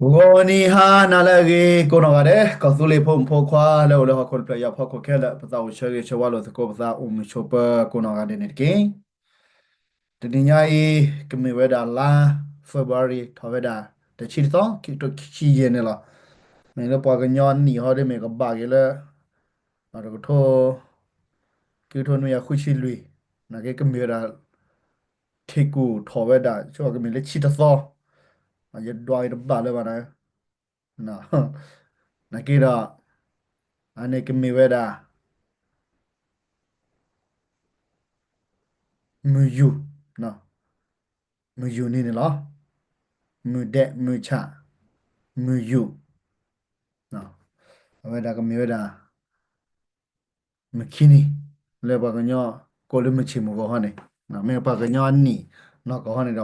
Goni ha nalagi kono gade kasuli pom pokwa le hakol playa phako khela pata u shege chawalo ko pata chopa kono gade netki tininya kemi weda la February thaweda de chirto ki to chi ye ne la me le pa ga nyon ni ho de me ga ba ge le ko tho ki tho nu ya khu chi lui na ge kemi weda thiku thaweda cho ga me le chi to so a ye doi de ba le ba na na ki da ane kemi weda mu yu na mu yu ni ne la mu de mu cha mu yu na weda ka mi weda mu kini le ba ga nyo ko le mu chi mu go ha ne na me pa ga nyo ni na ko ha ne da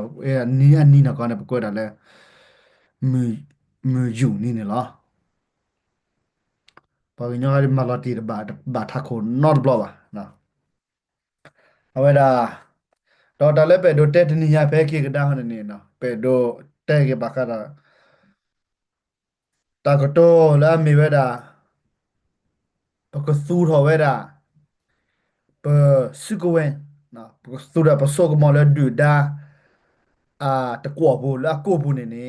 ni na ko ne ko da le mu mu yu ni ne la pa ga nyo ha ma la ti ba tha ko not blo ba na weda da le pe do te ni ya pe ki ga da ha ne na pe do te ke ba ka da ta ko to la mi weda pa ko su tho weda per sugowen na per studa per so mo le du da ta ko bu la ko bu ne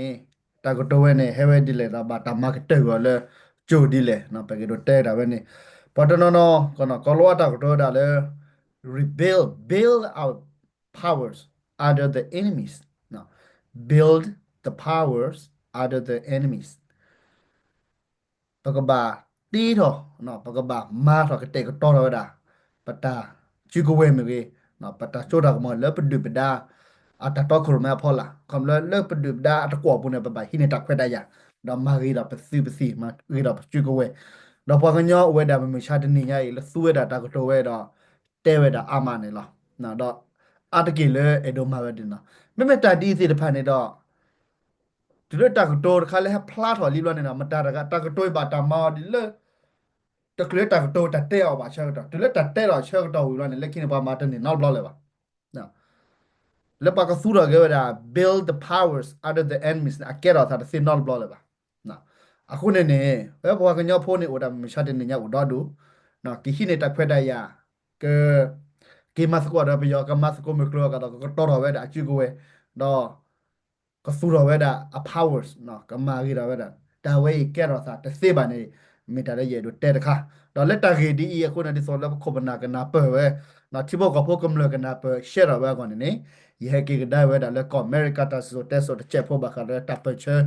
ta ko to we ne he we di le da ba ta ma ke te go le jo di le na pe ke do te da we ne pa to no ko no ko lo ta ko to da le rebuild build out powers other the enemies now build the powers other the enemies ปกบาตีทอเนาะปกบามาทอกเตก็ตอรอดาปตาจิกเวมเกเนาะปตาโจดากมอเลปดุปดาอัตตอครมาพอละคำเลปดุปดาอัตกวบุเนปบาฮิเนตักเฟดายาดอมารีดาปซีมารีดาจิกเวดอพอกันยอเวดามันชาตินี่ไงและสู้เวดาตากโตเวดาเตเวดาอามาเนี่ยละนะดออัตกิเลเอโดมาเวดินะไม่ตาดีสิเดพันเนดอ ဒီလိုတကတိုခါလဲဖလားထော်လီလောနေတာမတာတကတကတိုးပါတမောဒီလေတကလေတကတိုးတတဲ့အောင်ပါချက်တော့ဒီလေတတဲ့တော့ချက်တော့ဝီလောနေလက်ခင်းပါမတနေနောက်ဘလောက်လဲပါနော်လက်ပါကဆူရခဲ့တာ build the powers out of the enemies အကဲတော့သာစင်နောက်ဘလောက်လဲပါနော်အခုနေဘယ်ဘွားကညောဖိုးနေဦးတာမချတဲ့နေညဦးတော့ဒူနော်ကိခိနေတက်ခွက်တရကကေမစကောရပယောကမစကောမကလောကတော့တော်ဝဲတာအချီကိုဝဲတော့ ก็สู้เราไว้ด่า a powers เนาะก็มากี่เราไว้ด่าแต่เว้ยแกเราซะแต่เสียบานนี่มีแต่ละเยดูแต่ค่ะเราเล่นตาเกดีอีคนนั้นที่สอนแล้วคบนากันนาเปิดเว้ยเนาะที่บอกกับพวกกำลังกันนาเปิดเชื่อเราไว้ก่อนนี่ยี่ห้อกี่ก็ได้ไว้ด่าแล้วก็อเมริกาตัดสุดแต่สุดเจ็บพวกบักกันแล้วตัดเปิดเชื่อ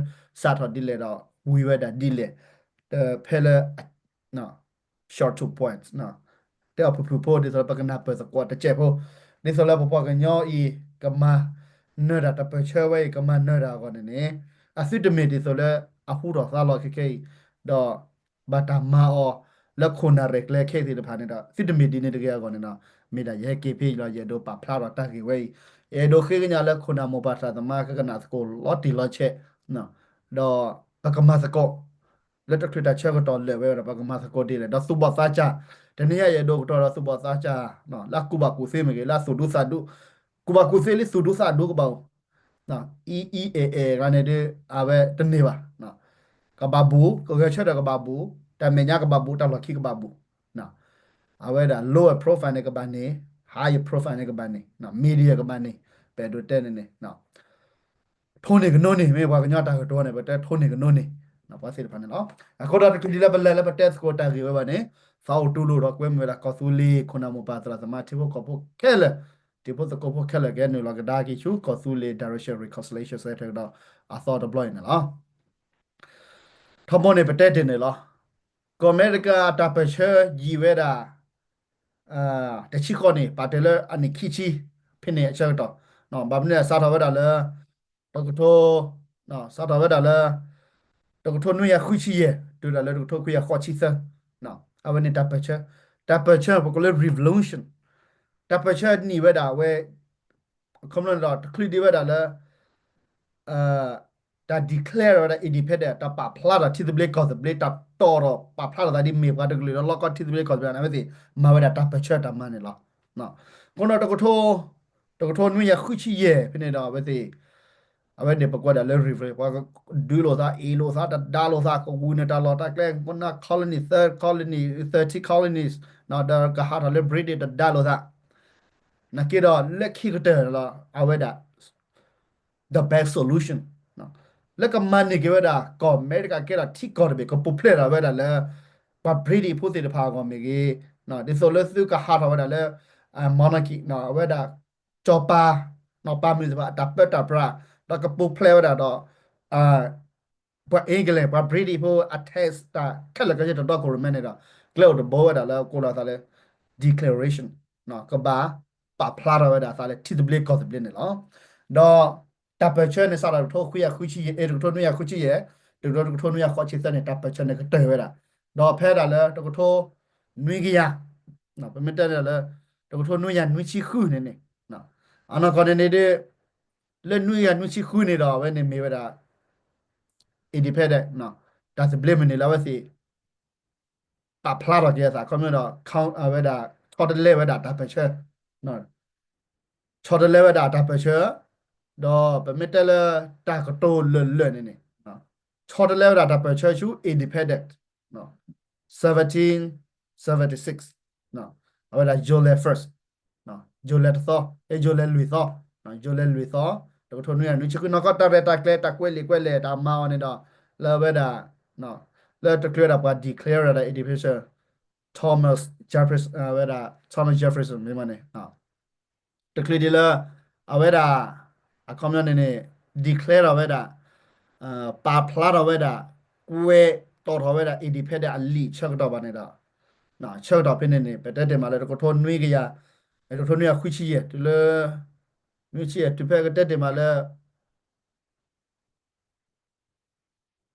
สาธารณดีเลยเราวิไว้ด่าดีเลยเพลเนาะ short 2 points เนาะแต่เอาผู้พูดที่สอนปากกันนาเปิดสกอตแต่เจ็บพวกนี่สอนแล้วพวกกันย่ออีกับมา nera ta pe chewe ka ma nera ko ne asidemedi so le ahu ro sa lo ke do bata ma o le khona rek le ke ti de pha ne da sidemedi ne de ga ko ne na me da ye ke phi lo ye do pa phla ro ta ki we e do ke nya le khona mo ba sa ta ma ka na ko lo ti lo che no do pa ka ma sa ko le ta thita che ko to le we pa ka ma sa ko ti le do su ba sa cha တနည်းရဲ့တော့တော်စုပေါ်သားချာနော်လာကူပါကူဖေးမကေလာဆုဒုစာဒုကူပါကူဖေးလေးဆုဒုစာဒုကပေါ့နော် EEAA ကနေတဲ့အဘဲတနေ့ပါနော်ကဘာဘူးကိုရချက်ကဘာဘူးတမညာကဘာဘူးတော်လခိကဘာဘူးနော်အဘဲဒါ lower profile နဲ့ကဘာနေ high profile နဲ့ကဘာနေနော် media ကဘာနေပဲတော့တဲ့နေနော်ထုံးနေကနိုးနေမေဘာကညတာကတော့နေပဲတဲ့ထုံးနေကနိုးနေနော်ပါစေဖာနေနော်အခုတော့ဒီလေဘယ်လေဘတက်စကိုတာကြီးပဲနေ sao tu lu ro kwem la ko su li khona mo pa tra ma thi bo ko bo khele ti bo ko bo khele ge no la ga da ki chu ko su li direction reconciliation set da a thought deploy ne la thomo ne pete tin ne la ko america ta pe che ji we da te chi ko ne pa te le ani ki chi phin ne a che to no ba ne sa tha we da le to ko to no sa tha we da le to ko to nu ya khu chi ye tu da le to ko khu ya kho chi sa no avani temperature particular revolution temperature ni weda we common dot clear di weda la ta declare da independent ta pa phla da thi the blade cause the blade ta toro pa phla da di me ba de lo lo ko thi the blade cause na me si ma weda temperature ta man ne la no kono to ko tho nu ya khu chi ye phine da we si awe ne pakwa da le river pa du lo sa e lo sa da lo sa ko wu ne da lo ta kle ko na colony third colony 30 colonies na da ka ha da le british da lo sa na ke da le ki ka da la awe da the best solution နော်လက်ကမန်နေကြဝဒါကောအမေရိကကဲတာထိကောတယ်ကပူဖလက်တာဝဲတာလဲပဘရီဒီဖို့တေတဖာကောမေကြီးနော်ဒီဆိုလစုကဟာတော်ဝဲတာလဲမော်နကီနော်ဝဲတာချောပါနော်ပါမီစပါတပ်ပတာပရာတော့ကပူဖလက်ဝဲတာတော့အာပအင်္ဂလိပ်ပဘရီဒီဖို့အတက်စတာခက်လကရတော့ကိုရမနေတာကလောတော့ဘောဝဲတာလဲကိုလာတာလဲ declaration နော်ကဘာပပလာရဝဲတာစားလဲထိတဘလကောတဘလနေလောတော့တပ်ပချဲနေစားတော့ထိုခွေရခွချီအဲတို့ထိုနုရခွချီရတို့ထိုနုရခွချီတဲ့တပ်ပချဲနေကတဲဝဲတာတော့ဖဲတာလဲတို့ထိုနွေကရနော်ပမတက်တယ်လဲတို့ထိုနွေရနွေချီခုနေနေနော်အနာကောနေတဲ့လဲနွေရနွေချီခုနေတော့ဝဲနေမေဝဲတာ independent နော်ဒါစဘလမနေလာဝဲစီပပလာတော့ကျစားကွန်မြူတာခေါင်းဝဲတာထော်တယ်လဲဝဲတာတပ်ပချဲနော်ချော်တယ်လဲဝဲတာတပ်ပချဲတော့ပမတက်လဲတာကတိုလွတ်နေနေနော်ချော်တယ်လဲဝဲတာတပ်ပချဲရှူ independent နော်1776နော်ဝဲတာ July 1st နော် July သောJuly လွေသောနော် July လွေသောတော့ထုံနရနုချကနကတာရတာကလေတာကွဲလေတာမောင်းနေတော့လဲဝဲတာနော်လဲတကရတာပါ declare တာ independent Thomas Jefferson ဝဲတာ Thomas Jefferson မြန်မာနေနော်တကယ်ဒီလာအဝဲတာအကောင်းမြနေနေ declare ဝဲတာပါဖလာဝဲတာကွဲတော်တော်ဝဲတာ independent အလီချက်တော့ပါနေတာနော်ချက်တော့ဖြစ်နေနေပတက်တယ်မှာလဲကိုထုံနွေးကြရအဲ့တော့ထုံနွေးခွချီရတူလဲနွေးချီရတူဖက်ကတက်တယ်မှာလဲ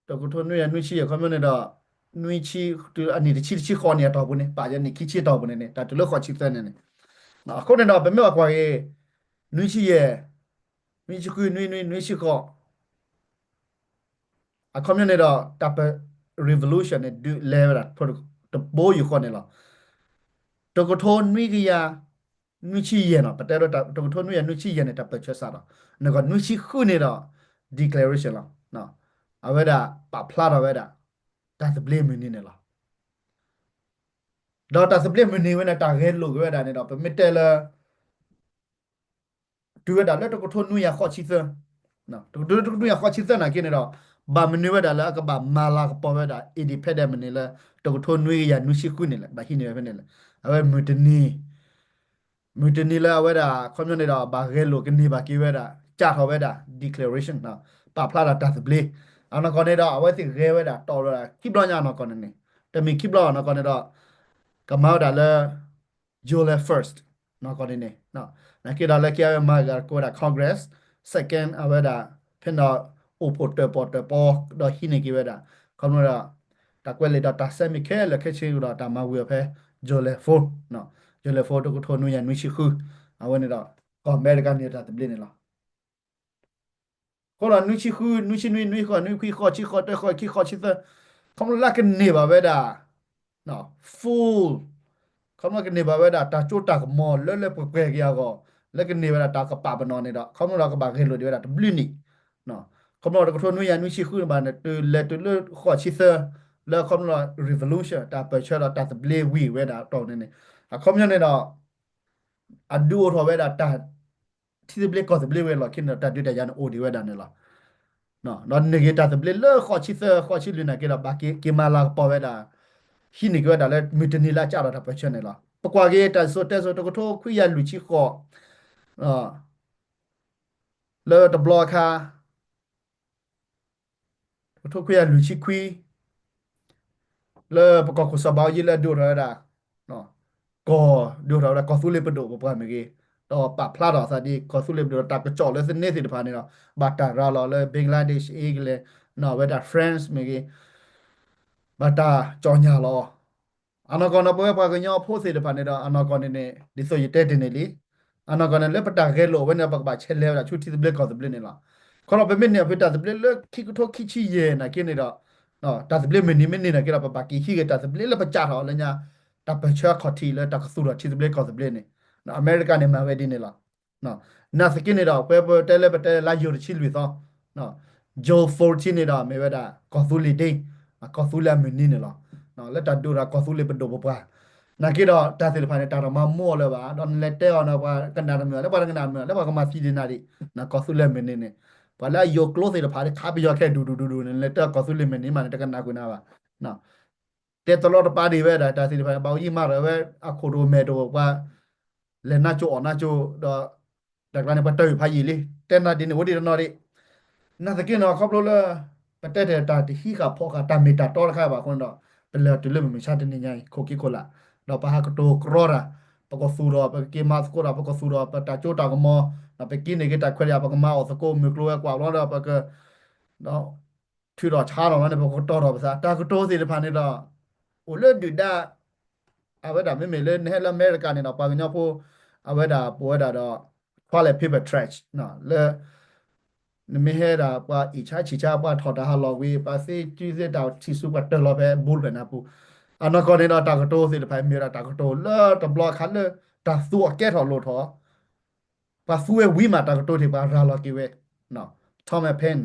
တော့ကိုထုံနွေးရနွေးချီရကောင်းမြနေတော့နွေးချီတူအနေတချီခေါ်နေတော့ဘူးနေပါရနေခိချီတော့ဘူးနေဒါတူလဲခေါ်ချီတဲ့နေနော်အခုနေတော့ဘယ်မဲ့ကွာရေနွေးချီရနွေးချီကွနွေးချီခေါ်အခုမြနေတော့တပ် revolution နဲ့ဒူလဲရတာတဘိုးယူခေါ်နေလားတကထုံနွေးကြရနွေးချီရနော်ပတဲတော့တကထုံနွေးရနွေးချီရနဲ့တပ်ချက်စားတော့ငါကနွေးချီခုနေတော့ declaration လားနော်အဝဲတာပဖလာတော့ဝဲတာဒါစပလီမင်းနေလားတော့တာစပလီမင်းနေဝဲတာခဲလို့ဝဲတာနေတော့ပမစ်တယ်လား ดูว่าดาแล้วตกทนนุยาข้อชิเซนะตกนุยาข้อชิเซนะกินเนาะบามันนี่ว่าดาแล้วก็บามาลาก็ปอว่าดาอินดิเพนเดนต์มันนี่ละตกทนนุยานุชิคุนี่แหละบาฮินี่ว่านี่แหละเอาไว้มือตนีละว่าดาคอมมิวนิตี้บาเกโลกันนี่บากีว่าดาจ้าเขาว่าดา declaration นะปาพลาดาตัสเบลเอานะก่อนนี่ดาเอาไว้สิเกว่าดาต่อว่าคิบล้อญานะก่อนนี่แต่มีคิบล้อนะก่อนนี่ดาก็มาดาละ July 1st นะก่อนนี่นะ na kira la kya ma ga ko da congress second awada phina o porter po do hine ki weda kono da ta kwele da ta semi ke la ke chi da ta ma wi phe jole 4 no jole 4 to ko thonu ya nwi chi khu awani da ko america ni da ble ni la ko la nwi chi khu nwi chi nwi ko nwi khi ko chi ko te ko ki ko chi ta kono la ke ni ba weda no full เขามากันในบ้านด่าตาจูตากมอลเล่ๆเปรกๆยาก็แล้วกันในบ้านตากระปาบนอนเนี่ยดอกเขามาเรากระบาเฮโลเดียวด่าบลินี่เนาะเขามาเราก็ทนนุยานุชิคุนบ้านเนี่ยตัวเล็ตัวเลือขอชิเซอร์แล้วเขามาเรา revolution ตาเปิดเชื่อเราตาสเปรย์วีเวด่าตรงนี้เนี่ยเขามาเนี่ยดอกอันดูทว่าเวด่าตาที่สเปรย์ก็สเปรย์เวล่ะคิดเนาะตาดูแต่ยานโอดีเวด่าเนี่ยล่ะเนาะนอนเนี่ยตาสเปรย์เลือขอชิเซอร์ขอชิลุนะกินเราบากิมาลาปอเวด่าฮินิกเวด่าแล้วมิตรนีลาจ้าเราตาเปิดเชื่อเนี่ยล่ะปกว่าเกตันโซเตโซตกโทคุยาลุชิขออ่าเลอตบลอคาทุกคุยาลุชิคุยเลอประกอบกุศบาวยิเลดูเราดาเนาะก็ดูเราดาก็สุเลปโดปกว่าเมื่อกี้ต่อปะพลาดอซะดีก็สุเลปโดตากระจอกเลยเส้นเนสิตพานี่เนาะบาตาราลอเลยเบงลาเดชเอกเลยเนาะเวดาเฟรนซ์เมื่อกี้บาตาจอญาลอအနာကောနပွဲပါကညောဖို့စေတဖာနေတော့အနာကောနေနေဒီဆိုရတဲ့တင်နေလီအနာကောနေလက်ပတာခဲလို့ဝဲနေပကပါချဲလဲတာချူတီဘလက်ကောစပလစ်နေလားခေါတော့ပမစ်နေဖတာစပလစ်လက်ခိကထိုခိချီရဲနာကိနေတော့နော်တာစပလစ်မနီမနီနာကိရပပါကိခိကတာစပလစ်လက်ပကြတော့လညာတပချာခတီလက်တကဆူရတီစပလစ်ကောစပလစ်နေနော်အမေရိကန်နေမှာဝဲဒီနေလားနော်နာစကိနေတော့ပဲတဲလက်ပတဲလာယူချီလူသော နော်ဂျို14နေတာမေဝဒါကောသူလီတေကောသူလာမင်းနီနော်နော်လက်တဒူရာကောသူလီပဒိုပပွားနာကေတော့တာစီလဖာနေတာမမောလေပါတော့လက်တဲအောင်တော့ကန်နာမြေလည်းပါကနာမြေလည်းပါကမစီဒီနာဒီနာကောသူလမင်းနီဘာလာယိုကလိုစီလဖာခါပြီးရခဲ့ဒူနဲ့လက်တကောသူလမင်းနီမှာတကနာကွနာပါနော်တဲ့တလို့ပါဒီဝဲတာစီလဖာပေါကြီးမှာပဲအခုဒိုမဲတော့ကလဲနာချိုအနာချိုတော့ดักลานปัตเตอร์พายีเลยแต่นาดินวดีนอดินาตะกินเนาะครอบโลละปัตเตอร์ตาที่กับพ่อกับตาเมตาตอละค่ะบาคนดอกเป็นเลยตุเลมไม่ชาตินี่ไงโคกิโคละดอกปะฮะกโตกรอระปะกอสูรอปะเกมาสโกระปะกอสูรอปะตาโจตากมอนะไปกินนี่ก็ตาควะปะกมาออสโกมิโกลกว่าร้อนปะกเนาะที่รอช้าแล้วเนี่ยปะกตอรอภาษาตากโตสิพานี่ดอกโอเลดุดาอาเวดาไม่เมเลนเฮลอเมริกาเนี่ยดอกปะญอโพอาเวดาปัวดาดอก toilet paper trash เนาะเลนไม่ให้ดาว่าอีชาชิชาว่าถอดหาลอวีภาษีจีเซดาวที่สุดเตอร์ลอเปบูลเป็นนะปูอันนั้นก็เนี่ยตากโตสิไปมีระตากโตเลตบลอคันเลยตาสัวแก้ถอดโลทอภาษีวิมาตากโตที่บาราลอกิเวเนาะทอมเพน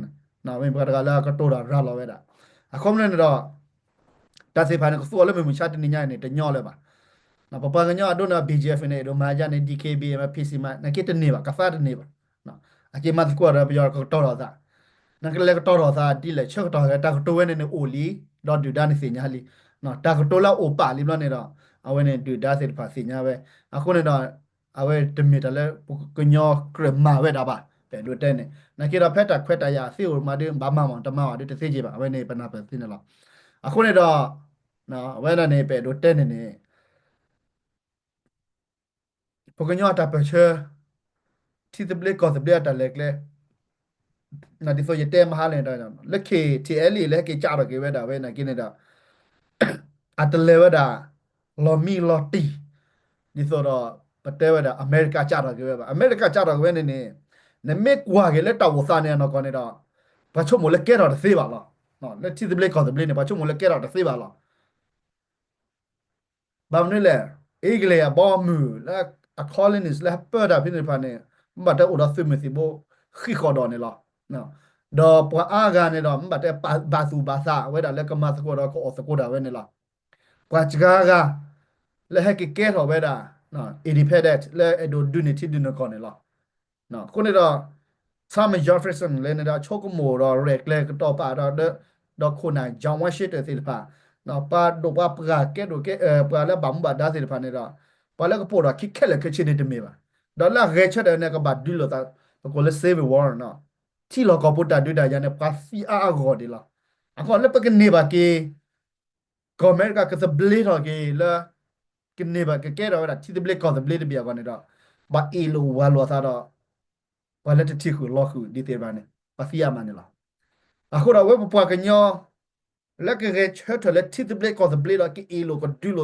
เนาะเป็นประกาศแล้วก็โตราลอเวดาอะคอมเนี่ยดอตาสิพาเนี่ยก็สัวแล้วมันมีชาตินี่ใหญ่เนี่ยแต่ย่อเลยป่ะ na papa nga nya do na BGF ne do ma ja ne DKB ma PC ma na kit ne ba ka fa ne ba no a ke ma ko ra bi ko to ro sa na ke le ko to ro sa ti le chok to ga ta ko to we ne o li do du da ne se nya li no ta ko to la o pa li lo ne do a we ne du da se pa se nya we a ko ne do a we de mi ta le ko nyo kre ma we da ba pe do te ne na ke ra phet ta khwet ta ya se o ma de ba ma ma ta ma wa de te se ji ba a we ne pa na pa se ne lo a ko ne do no we na ne pe do te ne pokoknya ta pe che ti de ble ko de ble ta lek le na di so ye te ma ha le da le ke ti e li le ke cha ro ke we da we na ki ne da a te le we da lo mi lo ti di so do pa te we da america cha ro ke we ba america cha ro ke we ne me kwa ke le ta wo sa ne no ko ne da ba chu mo le ke ro de se ba lo no le ti de ble ko de ble ne ba chu mo le ke ro de se ba lo บางนี่แหละอีกเลยอะบอมือและอะคอลินิสและเปิดอะพินิพันธ์เนี่ยมันบัดแต่อุดรซึมสิโบขี้คอดอนเนี่ยหรอเนาะดอปะอากาเนี่ยดอมันบัดแต่บาสูบาซาไว้ดาแล้วก็มาสะกดก็ออกสะกดไว้เนี่ยหรอกว่าจกากาและให้กิเกตเอาไว้ดาเนาะอินดิเพนเดนต์และไอ้ดูดูนิที่ดูนก่อนเนี่ยหรอเนาะคนนี้ดอซามจอฟฟรีสันเลยเนี่ยดอโชกโมดอเรกเลยก็ต่อปาดอดอคนไหนจอมวอชิตเตอร์สิลปา နော်ပါတော့ပါပကကဲတော့ကဲပလာဘမ်ဘာဒါစီဖာနေတာပလာကပိုရာခိခဲလကချင်းနေတမေပါဒေါ်လာရဲချက်တဲ့ကဘာဒူလို့တာကိုလေဆေးဝေါ်နော်ချီလောကပုတာဒူတာရနေပါစီအာဂေါ်ဒီလာအခုလည်းပကနေပါကေဂေါ်မန်ကကစဘလီတော့ကေလာကနေပါကဲတော့တာချီတဘလီကောစဘလီတပြကနေတော့ဘာအီလိုဝါလောသာတော့ဘာလက်တီခုလောခုဒီတေဘာနေပါစီယာမနေလားအခုတော့ဝဲပပွားကညောแล้วก็เชิดเถอะแล้วที่จะเบลก็จะเบลแล้วก็อีโลก็ดูโล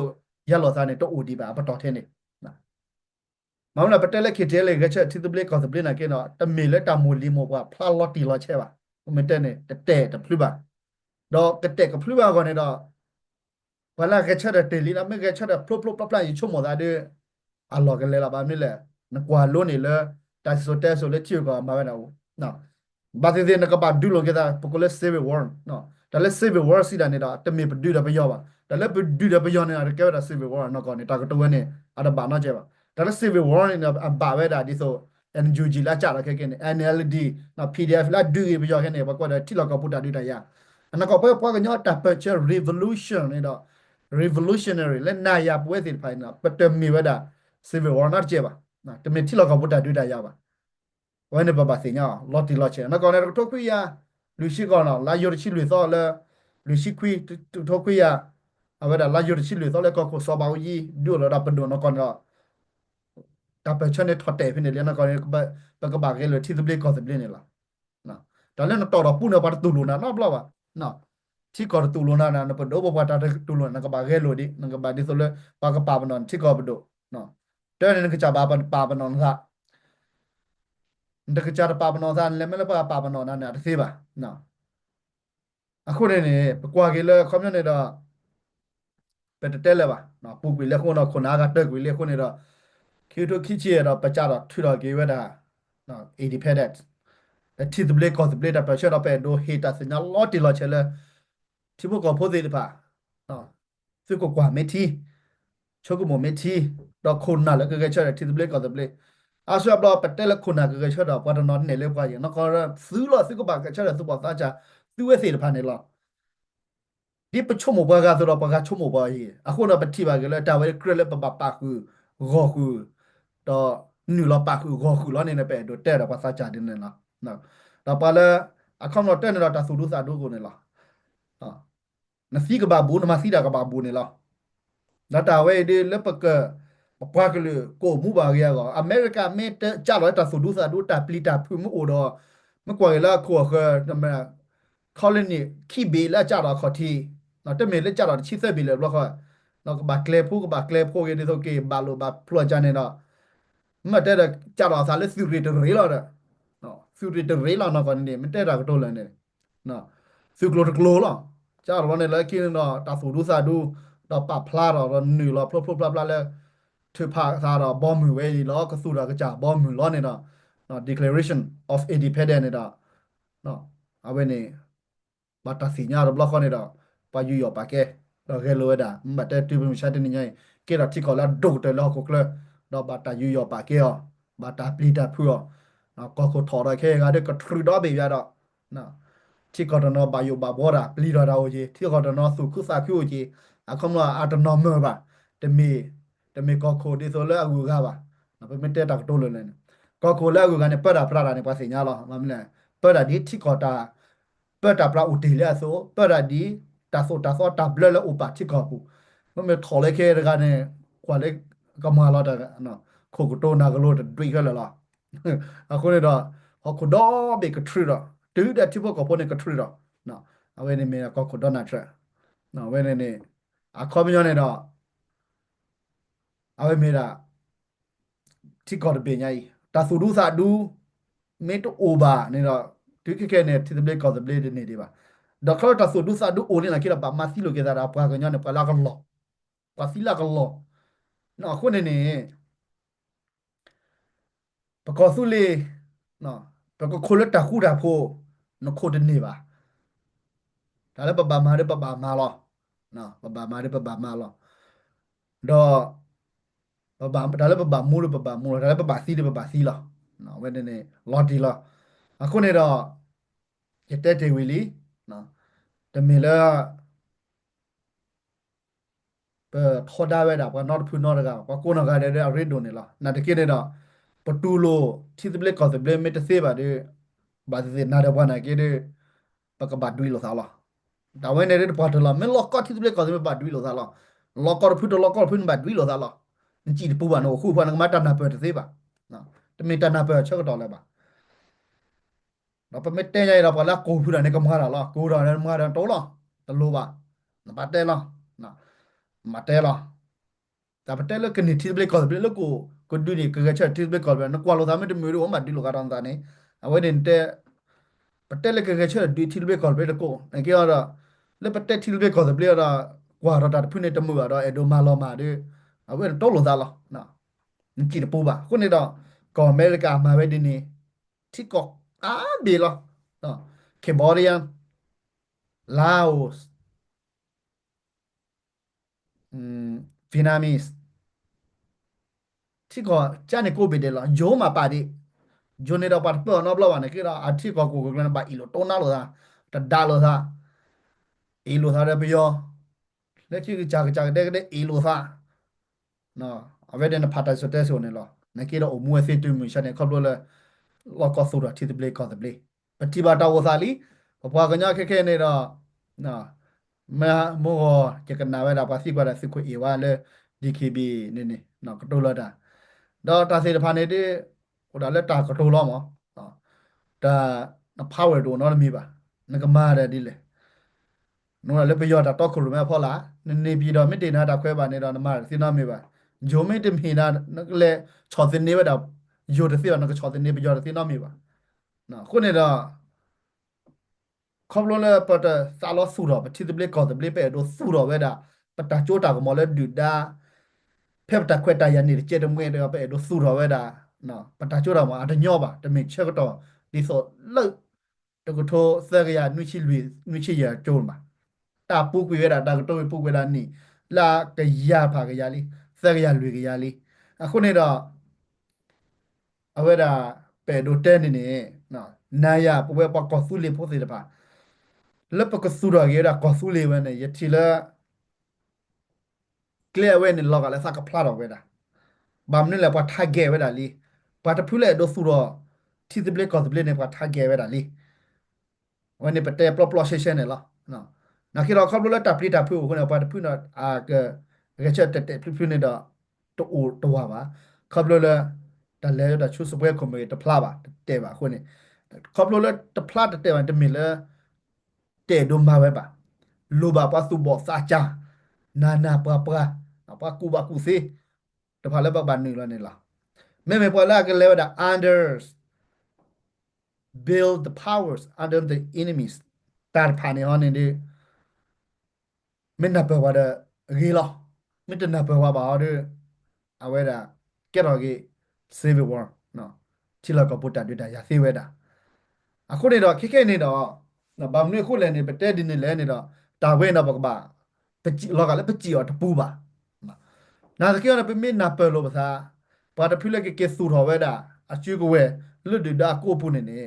ยาโลซาเนี่ยตัวอูดีแบบปะต่อเทนี่นะมาวันนั้นประเทศเล็กคิดเลยก็เชิดที่จะเบลก็จะเบลนะก็เนาะแต่มีแล้วแต่มูลีโมว่าพลาดลอตีลอใช่ป่ะมันเต้นเนี่ยแต่พลุบะดอกแต่กับพลุบะก่อนเนี่ยดอกเวลาก็เชิดเตลีนะไม่ก็เชิดพลุปลาอยู่ชั่วโมงได้ด้วยอัลลอฮ์กันเลยละบ้านนี่แหละนักว่าล้นนี่เลยแต่สุดเลยชิวก็มาเป็นเอาเนาะบางทีเนี่ยก็บาดูโลก็ได้พวกเราเซฟไว้วอร์เนาะ แต่ละ civil war สิดานี่ดาแต่มีปดูดาไปย่อบ่แต่ละปดูดาไปย่อเนี่ยอะแกว่า civil war นอกก่อนนี่ตากตัวเนี่ยอะบานอเจ็บแต่ละ civil war นี่อะบาเวดาดิโซ NUG ละจ่าละแค่เนี่ย NLD นะ PDF ละดูไปย่อแค่เนี่ยบ่ก็ได้ที่เราก็พูดได้ได้ยาอันนั้นก็เพื่อก็ย่อตาเปิดเช revolution นี่ดอ revolutionary และนายาป่วยสิไปนะแต่มีเวดา civil war น่าเจ็บนะแต่มีที่เราก็พูดได้ยาบ่วันนี้บ่สิญาลอติลอเชนะก็เนี่ยทุกปียาလူရှိကောနော်လာယိုချီလူသောလဲလူရှိခွီထိုခွီယာအဝဒါလာယိုချီလူသောလဲကောကိုစောပါဝီဒူလောဒါပဒိုနော်ကောနော်တပချနေထတဲ့ဖိနေလဲနော်ကောပကဘာကဲလို့တီဒဘလကောဒဘလနေလားနော်ဒါလည်းနော်တော်တော်ပူနေပါတူလို့နော်ဘလောက်ပါနော်ချီကောတူလို့နာနပဒိုဘဘတာတူလို့နကဘာကဲလို့ဒီနကဘာဒီဆိုလဲပါကပါပနော်ချီကောဘဒိုနော်တဲ့နေကချပါပနော်ကတကကြပါပနော်သားလည်းမလဲပါပနော်နာနဲ့တသေးပါနော်အခုနေပကွာကေလကွန်မြူနတီတော့ပက်တဲလဲပါနော်ပူကွေလက်ခုတော့ခုနာကတက်ကွေလက်ခုနေတော့ခေတိုခိချီရတော့ပကြတော့ထွတော့ကေဝဲတာနော်80 pedals แต่ที่ตบเล็กก็ตบเล็กแต่ประชาเราไปดูเหตุสัญญาล้อที่เราเชื่อเลยที่พวกก็พูดได้หรือเปล่าอ๋อซึ่งกว่าไม่ที่ชกกูหมดไม่ที่เราคุณน่ะแล้วก็เชื่อที่ตบเล็กก็ตบเล็กอาชีพเราเป็นแต่ละคนน่ะก็เชื่อเราพอตอนนั้นเนี่ยเรียกว่าอย่างนั้นก็ซื้อหรอซื้อก็บากเชื่อเราซื้อบอกซะจ้ะซื้อไว้สิผ่านเนี่ยหรอ ဒီပချုံမဘကဆိုတော့ပကချုံမဘကြီးအခုတော့ပတိပါကလေးတာဝဲကရလက်ပပပါကူဂောကူတော့နူလပါကူဂောကူလောနေနေပဲတော့တဲ့တော့ပစာချတယ်နေလားနော်တော့ပါလဲအခုတော့တဲ့နေတော့တဆူဒုစာဒုကိုနေလားနော်နစီကဘာဘူးနမစီတာကဘာဘူးနေလားဒါတာဝဲဒီလက်ပကပပွားကလေးကိုမူပါရကောအမေရိကမေတ္တကြတော့တဆူဒုစာဒုတာပလီတာဖူမှုတော့မကွာလာခေါ်ခနမခေါ်လနေခိဘေလာကြတော့ခေါ်တီနော်တမေလက်ကြတော့ချိဆက်ပြီလေဘလော့ခေါ်နော်ကဘာကလေဖူကဘာကလေဖိုရဒီဆိုကေဘာလိုဘာဖလောကြနေတော့မတ်တဲ့ကြတော့စားလက်စီရီတရေလာတော့နော်စီရီတရေလာနော်ကနေမတဲ့တာကတော့လည်းနေနော်စီကလိုတကလိုလားကြတော့လည်းလည်းကင်းတော့တာဆူဒုစာဒုတော့ပဖလာတော့နူတော့ဖလဖလဖလဖလာလဲထဖာစားတော့ဘောမူဝဲလောကဆူတော့ကကြဘောမူလောနေတော့နော် Declaration of Independence နေတော့နော်အဝဲနေဘာတာစီညာတော့ဘလော့ခေါနေတော့ပါယူရပါကဲတော့ခဲလိုဒါမတ်တဲ့တူမရှာတဲ့နေညကေရတိကောလာဒုတ်တယ်လောကကလတော့ဘာတာယူရပါကဲရောဘာတာပလီတာဖူရောနော်ကောကိုထော်ရခဲကတဲ့ကထရူတော့ဘေရတော့နော်ที่กอดนอบายุบาบอระปลีดอดาโอเจที่กอดนอสุคุสาคิโอเจอะคอมลาอาตนอมเมบะเตเมกอโคดิโซเลอะกูกาบะนะเปเมเตตักโตเลเลกอโคเลอะกูกาเนปะดาปราดาเนปาสิญาลอมามเลปะดาดิที่กอตาปะดาปราอุติเลโซปะดาดิตาโซตาเบลเลอุปะที่กอปูมันเมทอเลเครกาเนกว่าเลกมาลอดะเนาะโคกุโตนากะโลดดุยกะละละอะโคเนดอฮอคุดอเบกทริดอတူတဲ့တိဘောကပေါ်နေကထရီတော့နော်အဝဲနေမေကောခုဒေါနာထရက်နော်ဝဲနေအခမညနေတော့အဝဲမေတာတိကောတပညာကြီးတာဆူဒုစာဒူမေတိုအိုဘာနေတော့ဒီကဲနေတိတဘလက်ကောတဘလက်နေဒီပါဒေါက်တာဆူဒုစာဒူအိုနေလာကိရပါမစီလိုကေတာပွားကညနေပလာကလောပါစီလာကလောနော်အခုနေပကောစုလေနော်ပကောခိုလက်တခုတာဖို့နော်ခိုတနေပါဒါလည်းပပမာရပပမာလောနော်ပပမာရပပမာလောတော့ပပဒါလည်းပပမူဒါလည်းပပစီလောနော်ဝဲနေလော်တီလောအခုနေတော့ရတဲ့တေဝီလီနော်တမီလာထော်ဒါဝဲတာကတော့ဖူနော်တကပကိုနော်ကတဲ့ရစ်ဒိုနေလောနာတကိနေတော့ပတူလိုတီစပလက်ကောစပလက်မတစေပါတဲ့ဘာစေနာတော့ဘာနာကေတဲ့ပကဘတ်ဒွီလောသာလောဒါဝဲနေတဲ့ပတ်တလာမင်းလော့ကော့တီစပလက်ကောစပလက်ဘတ်ဒွီလောသာလောလော့ကော့ဖူတလော့ကော့ဖူဘတ်ဒွီလောသာလောကြည့်ပူပါနော်ခုဘာနကမတနာပတ်တစေပါနော်တမီတနာပတ်ချက်တော့လဲပါနော်ပမတဲရရပါလားကိုဖူတာနေကမာလာလားကိုတော်နေမာတော့တော်လားတလို့ပါနပါတဲလားနော်မတဲလားဒါပတဲလကနိတီဘလကောဘလကိုဒူဒီကကချက်တီဘလကောဘနကွာလို့သားမတမီရောမဒီလိုကတော့တာနေအဝဲတဲ့ပတဲလကကချက်ဒီတီဘလကောဘလကိုအကေရလေပတဲတီဘလကောဘလရကွာတော့တာဖုန်နေတမှုရတော့အဒိုမာလောမာဒီအဝဲတော့လို့သားလားနော်ကြည့်ပူပါခုနေတော့ကောအမေရိကမှာပဲဒီနေที่เกาะเบลอเนาะเคมบอเรียลาโอสอืมเวียดนามิสที่เกาะจาเนโกเบเดลโยมาปาดิโยเนดอปาเปอร์นอบลาวานะกิราอาที่เกาะกูกลันบาอีโลโตนาโลซาตะดาโลซาอีโลซาเดเปียวလက်ချီကြာတဲ့အေလိုသာနော်အဝဲတဲ့ဖာတာဆိုတဲ့ဆိုနေလောနကေတော့အမွေဖေတူမြရှာနေခေါပလို့လဲလောကဆူရတီတပလေကောတပလေပတိဘာတာဝသာလီဘွားကညာခဲနေတော့နော်မမောကကနာဝဲတာပါစီကွာတာစီခွေအေဝါလဲ DKB နေနော်ကတိုလာတာတော့တာစေတဖာနေတဲ့ဟိုဒါလက်တာကတိုလောမောနော်ဒါဖာဝဲတော့နော်မီပါငကမာတဲ့ဒီလေနော်လည်းပြောတာတော့ခုလိုမဲ့ဖော်လာနေပြီးတော့မိတေနာတာခွဲပါနေတော့နမစီနာမေပါဂျိုမေတမီနာလေချောစနေဝတာဂျိုတစီတော့နကချောစနေပြောစီနာမေပါနော်ခုနေတော့ခေါပလိုလေပတ်စာလောဆူတော့ပတိတပလေကောတပလေပဲတော့ဆူတော့ဝဲတာပတာချိုတာကမော်လဲဒူဒါဖက်တာခွဲတာရနေကျတဲ့မွေးတော့ပဲတော့ဆူတော့ဝဲတာနော်ပတာချိုတာမှာအတညော့ပါတမင်ချက်တော့ ဒီဆိုလောက်တကထိုသရရနွိချီလူနွိချီရကျုံးမှာတာပူကွေရတာတာကတော့ပူကွေတာနီလာကရဖာကရလီသရရလူကရလီအခုနေတော့အဝဲတာပဲဒိုတဲနေနေနော်နာရပဝဲပကောဆူလေဖို့စီတပါလက်ပကဆူရရတာကောဆူလေဝဲနေယတိလာကလျဝဲနေလောကလည်းစကဖလာတော့ဝဲတာဘမ်နေလည်းပထားဂဲဝဲတာလီပတဖူးလေဒိုဆူတော့တီစပလက်ကောစပလက်နေပထားဂဲဝဲတာလီวันนี้เป็นแต่ปลอเชเชนเนี่ยละเนาะนักที่เราขับรถแล้วตับปลีตับผิวคนเอาไปพูดเนาะก็เชื่อแต่ผิวเนี่ยเนาะตัวอูตัววะขับรถแล้วแต่แล้วแต่ชุดสเปรย์คอมเมต์พลาดว่ะเตะว่ะคนนี้ขับรถแล้วแต่พลาดแต่วันจะมีแล้วเตะดุมมาไว้ป่ะลูบาปัสสุบอกซาจานาปะapa aku sih แต่พอแล้วบางหนึ่งแล้วเนี่ยละไม่พอแล้วกันแล้วแต่ build the powers under the enemies ตาผ่านในห้องนี้ดิไม่นับเป็นว่าเดรีหรอไม่จะนับเป็นว่าบ่าวดิเอาไว้ละแกเราเก save the world เนาะที่เราก็พูดแต่ด้วยแต่อย่าเสียไว้ด่ะအခုနေတော့ခိနေတော့နော်ဗာမနွေခုလည်းနေပတဲဒီနေလဲနေတော့တာဝဲတော့ဘကဘာပကြည့်လောကလည်းပကြည့်ရတပူပါနာစကေရပမေနာပလောပါသာပါတဖူလကေဆူတော်ဝဲတာအချူကဝဲလွတ်ဒတာကိုပုနေနေ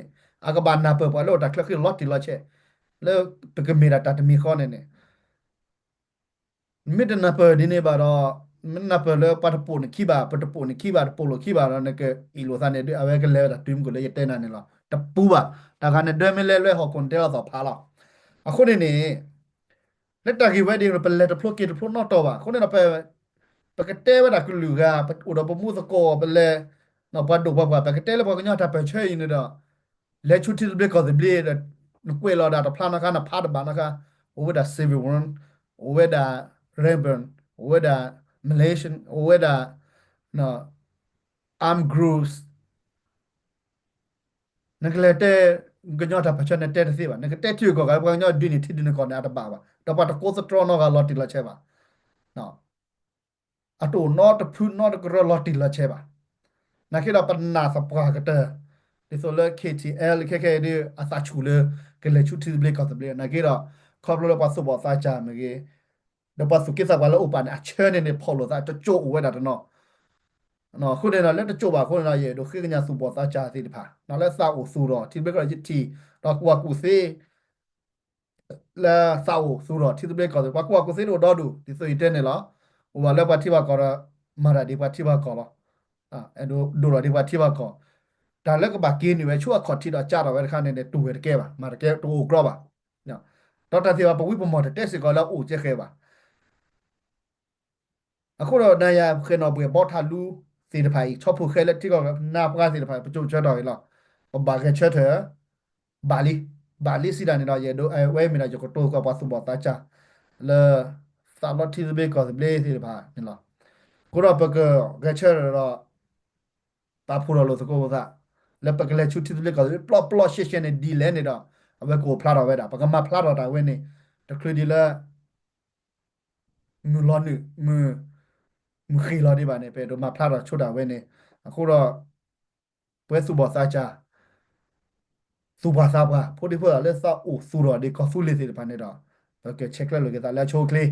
အကဘာနာပပါလို့တာခလခလော့တီလော့ချက်လဲပကမေရာတတမီခေါနေနေမိဒနာပဒီနေပါတော့မနာပလပတပုန်ခိဘာပတပုန်ခိဘာပိုလိုခိဘာရနေကအီလိုသနေတဲ့အဝဲကလဲတာတွင်းကိုလေတဲနာနေလောတပူပါတာကနေဒွဲမလဲလွဲဟောကွန်တဲတော့ဖာလောက်အခုနေနေလက်တကီဝဲဒီပလက်တဖလိုကေတဖလိုနော်တော့ပါခုနေတော့ပကတဲဝဲတာကလူကဥဒပမှုစကောပလဲနော်ဘတ်ဒုဘဘပကတဲလေဘောကညတာပဲချဲနေတော့လက်ချူတီဘလကောဒီဘလေနကွေလာတာဖလာနာကနာဖာဒဘာနာကဝဲတာစီဗီဝွန်ဝဲတာရေဘန်ဝဲတာမလေးရှားဝဲတာနော်အမ်ဂရုစ်နကလက်တဲကညတာပချန်တဲတဲ့စီပါနကတဲတီကိုကဘောညဒင်းတီဒင်းကောနာတပါပါတော့ပါတကိုစထရောနောကလော်တီလာချဲပါနော်အတူ not ဖူ not ကရလော်တီလာချဲပါနာခိတော့ပနာစပကတဲ့ဒီဆိုလေ KTL ခဲဒီအစာချူလေကလေချူတီဘလေကောတဘလေနာခိတော့ခေါပလိုပါစဘောစာချာမကြီးတော့ပါစုကိစ္စကလည်းဥပနာချဲနေဖော်လို့သာတချို့ဝဲတာတော့နော်ခုနေတော့လက်တချို့ပါခုနေတော့ရေတို့ခိကညာစုဘောစာချာစီတဖာနော်လက်စာကိုစုတော့တီဘလေကရစ်တီတော့ကူစေလာစာကိုစုတော့တီဘလေကောကူစေလို့တော့ဒူဒီဆိုရတဲ့နေလားဟိုဘာလဲပါတီပါကောမာရာဒီပါတီပါကောလားအဲ့ဒိုရာဒီပါတီပါကောဒါလက်ကဘာကင်းနေပဲချို့အခေါ်တီတော့ကြာတော့ပဲတခါနေတူဝဲတကဲပါမာတကဲတူဂရောပါနော်ဒေါက်တာတီပါပဝိပမော်တက်စစ်ကောလောက်အိုချက်ခဲပါအခုတော့နာယာခေနော်ဘွေဘောထာလူစီတဖိုင်ချော့ဖို့ခဲလက်တီကောနာပကားစီတဖိုင်ပကြုံချတော့ရလားဘာကချက်တယ်ဘာလီစီဒန်နေတော့ရေဒိုအဲဝဲမီနာဂျကိုတိုကပါစဘောတာချာလေသာလော်တီဘေကောဘလေစီတဖိုင်နေလားကိုတော့ပကကချက်တော့တာဖူရလို့စကောသာလက်ပကလက်ချူတီတလေကပလော့ရှေရှနေဒီလဲနေတော့အဝဲကိုဖလာတော့ဝဲတာပကမဖလာတော့တာဝဲနေတခရဒီလာမူလောနမူခီလာဒီပါနေပဲတော့မဖလာတော့ချွတ်တာဝဲနေအခုတော့ပွဲစုဘောစာချာစုဘာစာဘာဖိုဒီဖိုလက်စာအိုဆူရောဒီကဆူလေးစီပါနေတော့ပကချက်လက်လို့ကတာလက်ချိုကလေး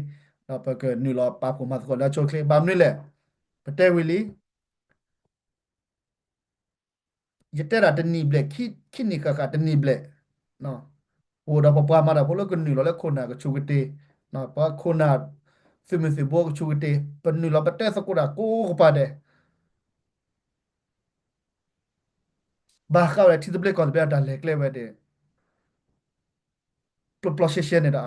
တော့ပကနူလောပါဖို့မတ်ကိုလက်ချိုကလေးဘာမနေလဲပတဲဝီလီယတဲ့တာတနီဘလက်ခိနိကတနီဘလက်နော်ဟိုတော့ပပမာတာဘလို့ကနူလောလက်ခုနာကချူကတေနော်ပါခုနာစီဘောကချူကတေပနူလောပတဲစကူတာကိုပါတယ်ဘာကောက်ရတီဘလက်ကောဘလက်တာလက်ကလေးပဲတဲ့ပလော့ရှေနေတာ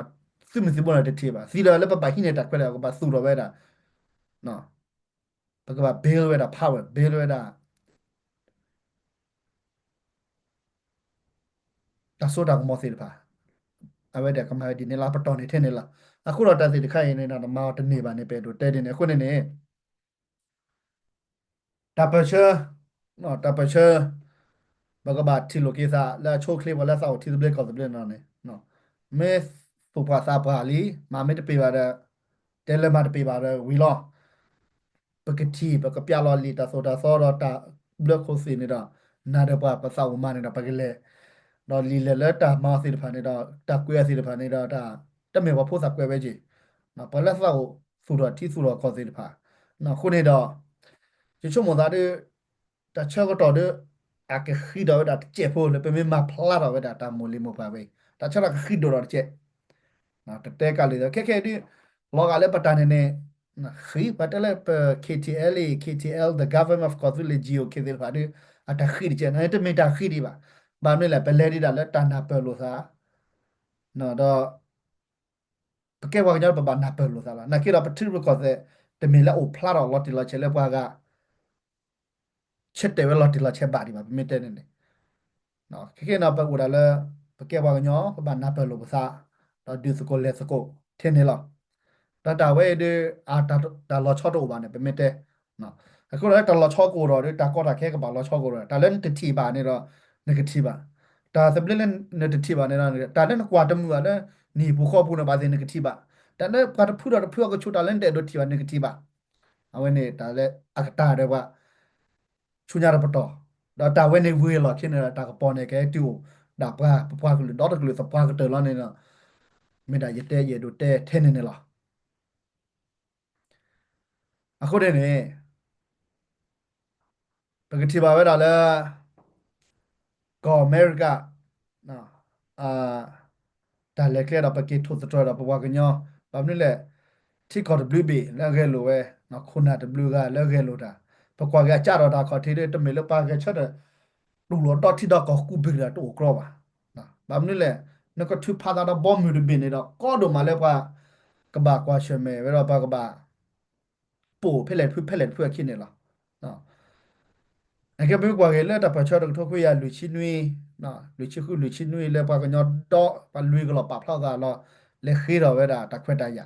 စီဘောတဲ့တေပါစီလာလည်းပပဟိနေတာခွဲတယ်ကပါဆူတော့ပဲတာနော်ပကပါဘေးဝဲတာဖာဝဲဘေးဝဲတာတဆိုးတာကမောစီတပါအဝဲတဲ့ကမဒီနေလာပတော်နေထဲနေလာအခုတော့တက်စီတခိုင်နေတာမောတနေပါနေပဲတို့တဲတင်နေခုနေနေတပချာနော်တပချာဘကဘာတီလိုကေစာလာချိုကလေးဝလာစာတီဘလက်ကောဘလက်နော်နော်မဲပူပါစာပါလီမမေတပေပါတဲ့တဲလမတပေပါတဲ့ဝီလောပကတိပကပြလောလီတာဆိုတာစောတော့တာဘလက်ကိုစီနေတာ နာရပါပစာဝမနေတာပကလေတော့လီလေလက်တာမောစီတဖာနေတော့တကွဲစီတဖာနေတော့ဒါတမေဘဖို့စကွဲပဲကြီးနော်ပလက်စာကိုဆိုတော့တီဆိုတော့ခေါ်စီတဖာနော်ခုနေတော့ကျချုံမသားတဲ့တချောကတော့တဲ့အကခိတော့ဒါကျက်ဖို့လေပမေမဖလာတော့ဒါတာမိုလီမပါပဲတချောကခိတော့ကျက်နော်တဲကလေးတော့ခဲလောကလည်းပတန်နေနော်ခိပတလည်း KTL KTL the government of Kazul Geo KTL ပါတဲ့အတခိကျက်နော်တမေတာခိဒီပါဘာမလဲပလဲဒီတာလဲတန်တာပယ်လို့သာနော်တော့ပကေဝါညပဘာနာပယ်လို့သာလားနာကိရပထရီဘကောတဲ့တမီလာအိုဖလာတော့လော်တီလာချေလဲပွားကချက်တယ်ဝဲလော်တီလာချက်ပါဒီပါမိတဲ့နေနော်ခေနာပူဒါလဲပကေဝါညောပဘာနာပယ်လို့သာတော့ဒီစကိုလဲစကိုထင်းနေလားတာဝဲဒီအာတာလော်ချော့တော့ပါနေပမိတဲ့နော်အခုလည်းတလော်ချော့ကိုတော့တာကောတာခဲကပါလော်ချော့ကိုတော့တာလည်းတတိပါနေတော့ negative ပါတာစပလင်းနဲ့ negative ပါနေတော့တာလည်းကွာတမှုပါနဲ့နီဘူခေါ်ဘူးနဲ့ပါစေ negative ပါတာလည်းကွာတဖူတော့ဖူကချိုတာလည်းတဲ့တော့တီပါ negative ပါအဝဲနေတာလည်းအကတာတော့ကချူညာရပတော့တာဝဲနေဝေးလောဖြစ်နေတာတာကပေါ်နေကဲတူဒါပွားကလူတော့ကလူစပွားကတော်လာနေတော့မေတာရတဲ့ရတို့တဲ့ထဲနေနေလားအခုတည်းနေပကတိပါပဲဒါလည်းကောအမေရိကနော်အာဒါလည်းကဲတော့ပကိထုတ်တော်တော့ပွားကညောဘာမလဲที่ KWB แล้วก็รู้เว้ยเนาะคุณอา W ก็แล้วก็รู้တာปกว่าကကြတော့တာခေါ်ทีတမေလပါကချက်တဲ့လူလောတော့ထိတော့ကိုကူဘီရတော့ကရောပါနော်ဘာမလို့လဲနကသူဖာတာတော့ဘောမြူဘင်းနေတော့ကောတော့မလဲကွာကဘာကွာရှမဲဝဲတော့ပါကဘာပို့ဖက်လက်ဖက်လက်ဖက်ခင်းနေလားနော်အကဘေကွာကလည်းတပတ်ချတော့ထုတ်ခွေရလူချင်းနွေနော်လူချင်းနွေလဲပါကညတော့ပါလူကလောပါဖလောက်တာလောလဲခေတော့ဝဲတာတခွက်တရ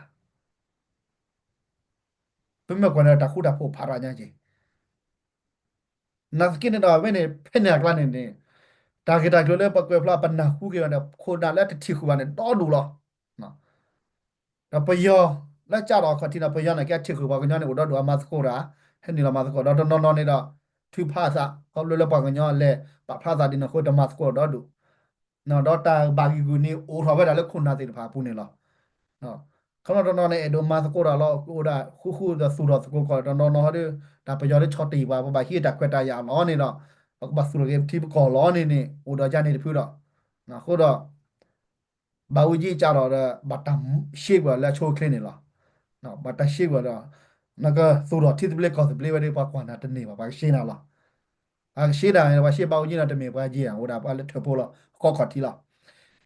ပြမကွာနဲ့တခုတဖို့ဖာရညာကြီးนักกินดาวไม่เนี่ยเพ่นอยากลั่นเนี่ยตาเกตาเกลือปะเกลือพลาปันนาคู่เกี่ยวเนี่ยโคนาแล้วที่คู่วันเนี่ยต้อดูหรอเนาะเราไปยอแล้วจ้าเราคนที่เราไปยอเนี่ยแกที่คู่ว่ากันยอเนี่ยอุดรดูอามาสโคราเห็นนี่เรามาสโคเราตอนนอนนี่เราทุพภาษาเขาเลยเราปากกันยอเลยปากภาษาดินโคตรมาสโคดอดูเนาะดอตาบากิกูนี่โอ้ทว่าได้แล้วคุณนาติพาปูนี่หรอเนาะเขาเราตอนนอนเนี่ยโดมาสโคราเรากูได้คู่จะสู้เราสโคก่อนตอนนอนเขาด้วยแต่ไปยอได้ช็อตตีว่าบาฮีดักเวตายาล้อนี่เนาะ บักสุรเกมที่ก่อล้อนี่อุดรจานี่พูดอ่ะนะคือดอบาวูจีจาร์ดบัตตามเชกว่าแล้วโชว์คลินิล่ะนะบัตตาเชกว่าแล้วนั่นก็สุรที่ตะเบลก็ตะเบลไว้ได้ปากกว่านั้นตะนี่ว่าเชน่ะล่ะอ่ะเชน่ะว่าเชบาวูจีน่ะตะเมว่าจีอ่ะอุดาปาเลเทโปล่ะก็ขอทีล่ะ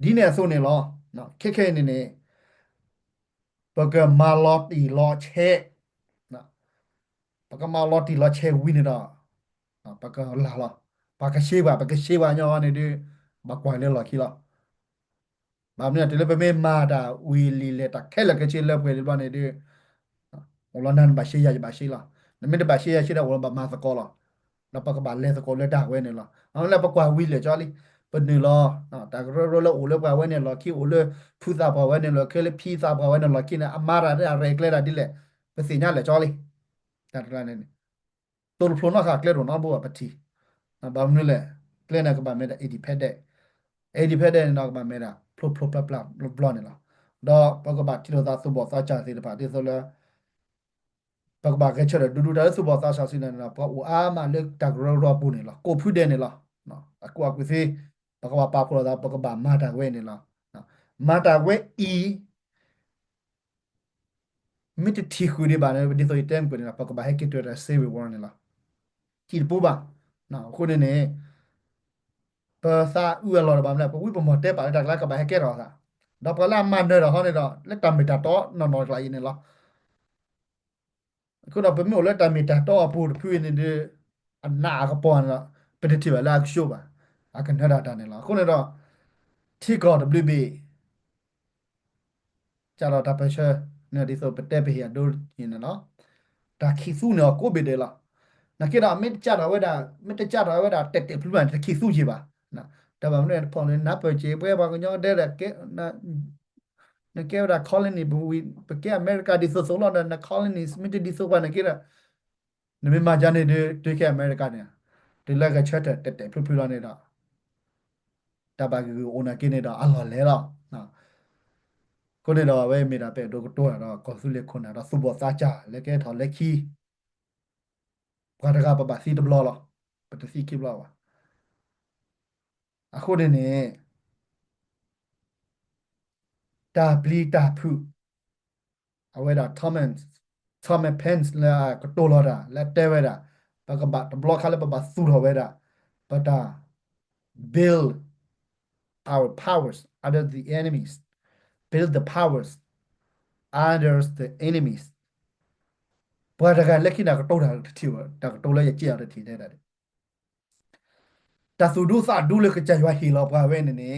ดีเนี่ยสู้นี่ล่ะนะแค่นี่ปะก็มาลอตีลอเชนะปะก็มาลอตีลอเชวินดาปะก็ล่ะปะก็เชว่าญอนี่ดิบักกว่าเลยล่ะคีล่ะ ဘာမလဲတလည်းပမေမာတာဝီလီလက်တာခဲလကချေလက်ပွဲလနေဒီဟောလနန်ဘာရှိရဘာရှိလာနမစ်ဘာရှိရရှိတော့ဝဘာမာစကောလာနပကဘာလဲစကောလက်တာဝဲနေလားအောင်လည်းပကွာဝီလေချောလီပနေလောနော်တာရရလအိုလကွာဝဲနေလော်ခီအိုလဖူစာဘဝဲနေလော်ခဲလဖီစာဘဝဲနေလော်ခီနေအမာရာရဲကလေတာဒီလေပစီညာလေချောလီတာတလာနေတိုဖလိုနာခကလေရောနော်ဘောပတိဘာမလဲကလေနာကဘာမဲတာအီဒီဖက်တဲ့နော်ကဘာမဲတာဖလိုနေလားတော့ပကဘာတီလိုသာစဘောစာချာစီတပါဒီဆိုလဲပကဘာကချရဒူဒူဒါစဘောစာချာစီနေလားပူအာမလက်တကရောရောပူနေလားကိုဖူးတဲ့နေလားနော်အကူစီပကဘာပါဖလိုသာပကဘာမာတာဝဲနေလားနော်မာတာဝဲမိတတီခူဒီဘာနေဒီဆိုတမ်ကိုနေလားပကဘာဟက်ကီတူရဆေဝေဝေါ်နေလားကြည့်ပူပါနော်ခုနေပစာဥရလောဘာမလဲပဝိပမောတဲပါတက်လာကဘာဟက်ကဲရောစာတော့ပလာမန်တယ်ဟောနေတော့လက်တမီတာတော့နော်လာရင်းနေလားခုတော့ပမေလက်တမီတာတော့အပူဖြူနေတဲ့အနာကပေါ်လာပဒတိဝလာရှုပါအကန်ထတာနေလားခုနေတော့တီကော WB ကြတော့တပချာနေဒီဆိုပတက်ပေးရဒိုရင်းနော်ဒါခိစုနော်ကိုဘီတယ်လားနကိရာမစ်ကြတော့ဝဲတာမစ်ကြတော့ဝဲတာတက်ဖလူမန်ခိစုကြီးပါနော်ဒါပေမဲ့ဖော်နေနပ်ပချေပွဲပါကညောတဲ့ကဲနကေရာ colony ဘူဝီပကေအမေရိကဒီဆိုဆိုလောန colony စမစ်ဒီဆိုပါနကေရာနမေမာဂျာနေတွေ့ခဲ့အမေရိကเนี่ย ဒီလက်ကချက်တက်ဖူးဖူးလာနေတာတဘာကူအိုနာကိနေတာအလော်လဲတော့နော်ကိုနေတော့ဝဲမိတာပဲတော့တော့တော့ကောဆူလေခွန်တော့စဘောစားကြလက်ကဲထော်လက်ခီဘာတကပပစီတဘလောလောပတစီကိဘလောပါအခုနေနေတာပလီတာဖူအဝဲတာ Thomas Pence လာကတိုလောတာလက်တဲဝဲတာပကပတ်ဘလောခါလေပပစူတော်ဝဲတာပတာ build our powers under the enemies build the powers under the enemies ဘာတကလက်ခိနာကတိုတာတီဝတာကတိုလဲရကြည့်ရတဲ့တီတဲ့တာသူဒုစာဒုလကကြရွာဟီလောပါဝဲနေနေ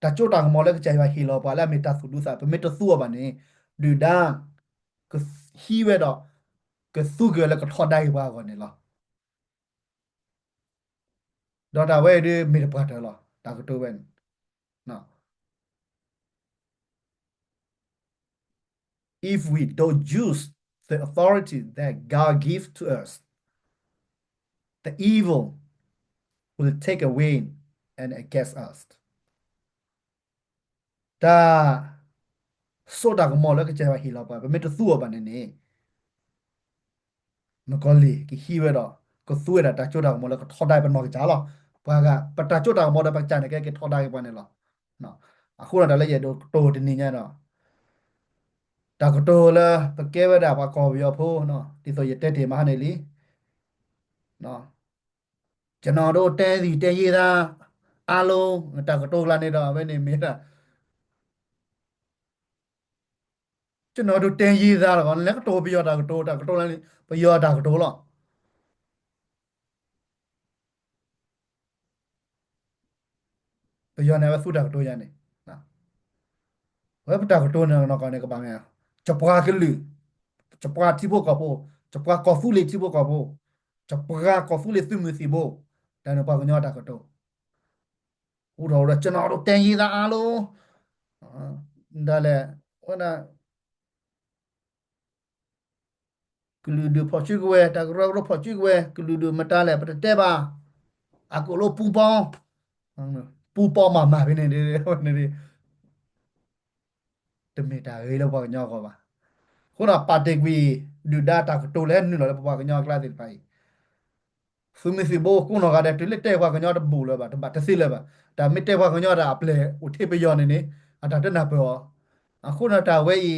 တာချိုတာကမောလကကြရွာဟီလောပါလာမီတာသူဒုစာပမီတဆူပါနေဒူဒန်ကဟီဝဲတော့ကဆုကလကထော်ဒိုင်ပါကောနေလားဒေါ်တာဝဲဒီမီပတ်တယ်လားတာကတိုဝဲနော် if we don't use the authority that God gives to us, the evil will take away and against us. ဒါဆိုတာကမော်လကကျေဝဟီလောက်ပါဘယ်မဲ့တသူ့ပါနေနေမကောလီကဟီဝဲတော့ကသူ့ရတာချိုတာကမော်လကထော်တိုင်းပနော်ကြာလောဘာကပတာချိုတာကမော်လပချန်ကဲကထော်တိုင်းပါနေလောနော်အခုတော့လည်းရတော့တိုးတင်နေညတော့တာကတိုလာပကဲဝဲတာပါကော်ပြောဖို့နော်ဒီဆိုရတက်တယ်မဟာနေလီနော်ကျွန်တော်တို့တဲစီတဲရည်သားအားလုံးတကတိုးလာနေတော့ပဲနေမေးတာကျွန်တော်တို့တဲရည်သားတော့လည်းကတိုးပြောတာကတိုးတာကတိုးလာနေပြောတာကတိုးလောပြောနေဝဆုတာကတိုးရနေနော်ဝဲပတာကတိုးနေတော့ကောင်းနေကပါမယ်ချပွားကလူချပွားတိဖို့ကဖို့ချပွားကောဖူလေးတိဖို့ကဖို့ချပွားကောဖူလေးသူမစီဖို့ဒါတော့ပါကညောတာကတိုးဟိုတော့ကျွန်တော်တို့တဲရည်သားအားလုံးဒါလည်းဟိုနာ Kuludu Portugal ta ro Portugal kuludu matale pate ba ako lo pu pong ma be ne de ne de te me ta re lo ba nyo ko ba ko na pa te gwi du data ko to le nu lo ba ko nyo class ti pai fu mi si bo ko no ga de le te ba ko nyo de bu lo ba ta si le ba ta mi te ba ko nyo da ple u te pe yo ne ata te na pe o ako na ta we yi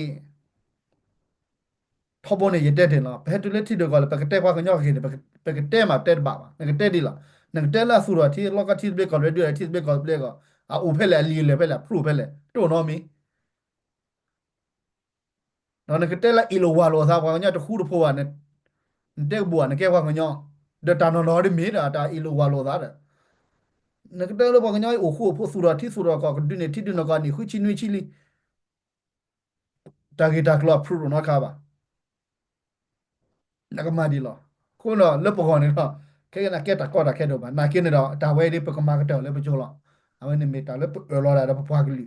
ထောပေါ်နေရတဲ့တယ်လားဘယ်တူလက်ထိတော့ကလည်းပကတဲ့ဘာကညောက်ခေတယ်ပကတဲ့မှာတဲ့ပါပါငကတဲ့ဒီလားငကတဲ့လားဆိုတော့တီလောကတီဘလကရဒီတီဘလကဘလကအိုဖဲလေလီလေဖဲလေပရူဖဲလေတို့နော်မီနော်ငကတဲ့လားအီလိုဝါလောစားဘာကညောက်တခုတဖို့ကနဲ့တဲ့ဘူကငကဲဘာကညောက်ဒတာနော်နော်ဒီမီတာတာအီလိုဝါလောစားတယ်ငကတဲ့လောဘာကညောက်အိုခုဖို့ဆိုတော့တီဆိုတော့ကဒုနေတီဒုနကနေခုချီနွေချီလီတာဂီတာကလပရူနော်ခါပါ นักมาดีหรอคุณเนาะเลิกปกครองนี่เนาะแค่นั้นแค่ตะกอตะแค่เดียวมันนากินเนี่ยเนาะตาเวดิปกมาก็เดียวเลยไปจูหรอเอาไว้ในเมตาเลยรอได้แล้วพวกกลี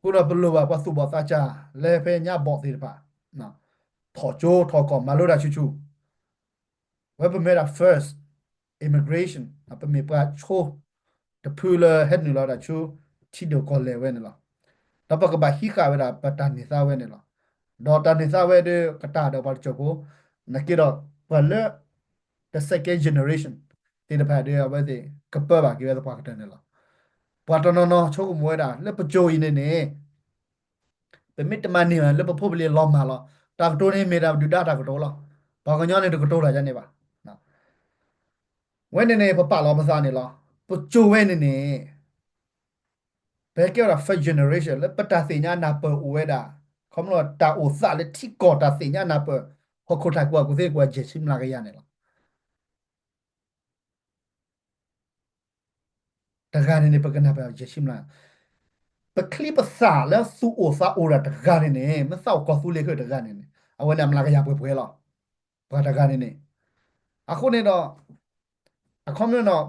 คุณเนาะเป็นรูปว่าสุบตาจาเลยเพญาบอกสิป่ะเนาะถอโจถอก่อนมาโลดาชูไว้เป็นเมตา first immigration อ่ะเป็นเมตาโชthe puller head นี่เราได้ชูที่เดียวก่อนเลยเว้ยนี่หรอแล้วปกบัติฮิกาเวลาปัตตานีซาเว้ยนี่หรอ daughter ni sawe de kata da par chopo nakiro pala the second generation ti da pha de ba de kapa ba ki ba pa kata ne la pa to no choku mwe da le pa jo yi ne ne pe mit ma ni le pa pho ble lo ma lo ta to ne me da du da ta ko to lo ba ko nyo ne to ko to la ja ne ba na we ne ne pa pa lo ma sa ne lo pa jo we ne ne ဘယ်ကြော first generation လဲပတာစညာနာပဝဲတာခမလို့တာဥစလဲတိကောတာစညာနာပဟခုထကွာကိုစေကွာဂျေချိမလာကရနေလားတကားနေပကနာပါဂျေချိမလာပကလိပစာလဲစူအိုစာအိုရာတကားနေမစောက်ကောဖူလေခတကားနေအဝနမလာကရပွဲလားဘာတကားနေအခုနေတော့အခုမျိုးတော့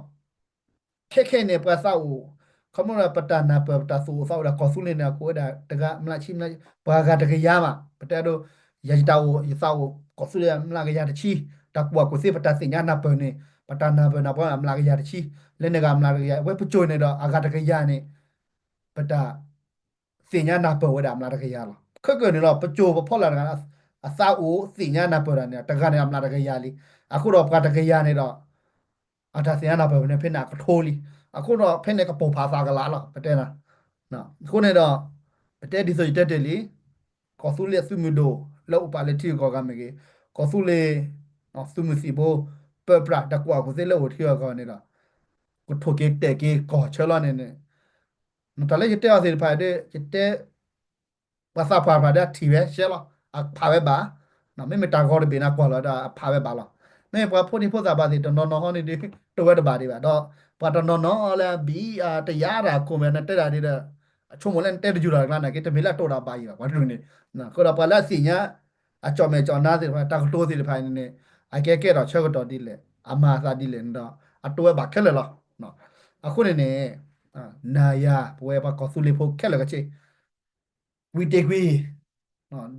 ခဲနေပစာအိုခမရပတနာပတဆူဆောက်တာကောဆူနေနာကိုဒါတကမလာချိမလာဘာကတကရမှာပတတော့ရတာကိုရစောက် ko su le mla ga ya chi ta kwa ko se pata se nya na pe ne pata na pe na pa mla ga ya chi le ne ga mla ga ya we pu cho ne do aga ta ga ya ne pata se nya na pe we da mla ga ya lo ke ke ne lo pa cho pa pho la ga a sa o se nya na pe da ne ta ga ne mla ga ya li a ku ro pa ta ga ya ne do a ta se nya na pe ne phe na ko tho li a ku ro phe ne ka po pha sa ga la lo pa te na no ku ne do pa te di so te te li ko su le su mu do lo pa le ti ko ga me ge ko su le no su mu si bo pe pra ta kwa ko se le o ti ko ne da ko tho ke te ke ko che lo ne ne no ta le te a se pa de te ภาษาพาพาได้ทีเวเชลล์อ่ะพาเวบาเนาะไม่มีตากอร์เบนักกว่าแล้วได้พาเวบาละเนี่ยพอพูดที่พูดสาบานสิตอนนอนห้องนี่ดิตัวเวทบาดีแบบดอกพอตอนนอนอะไรบีแต่ยาระคุมเนี่ยเตะได้ดิเด้อช่วงโมเลนเตะดูอะไรกันนะก็จะมีละตัวระบายแบบว่าตรงนี้นะก็เราพอละสิ่งเนี้ยอ่ะจอมเมจอนาสิพาตากตัวสิพายนี่ไอ้แก่เราเชื่อก็ต่อดีเลยอามาซาดีเลยเนาะอ่ะตัวบักแค่เลยหรอเนาะอ่ะคนนี้อ่านายาป่วยปากกอสุลิโพแค่เลยก็เช่วีเทกวี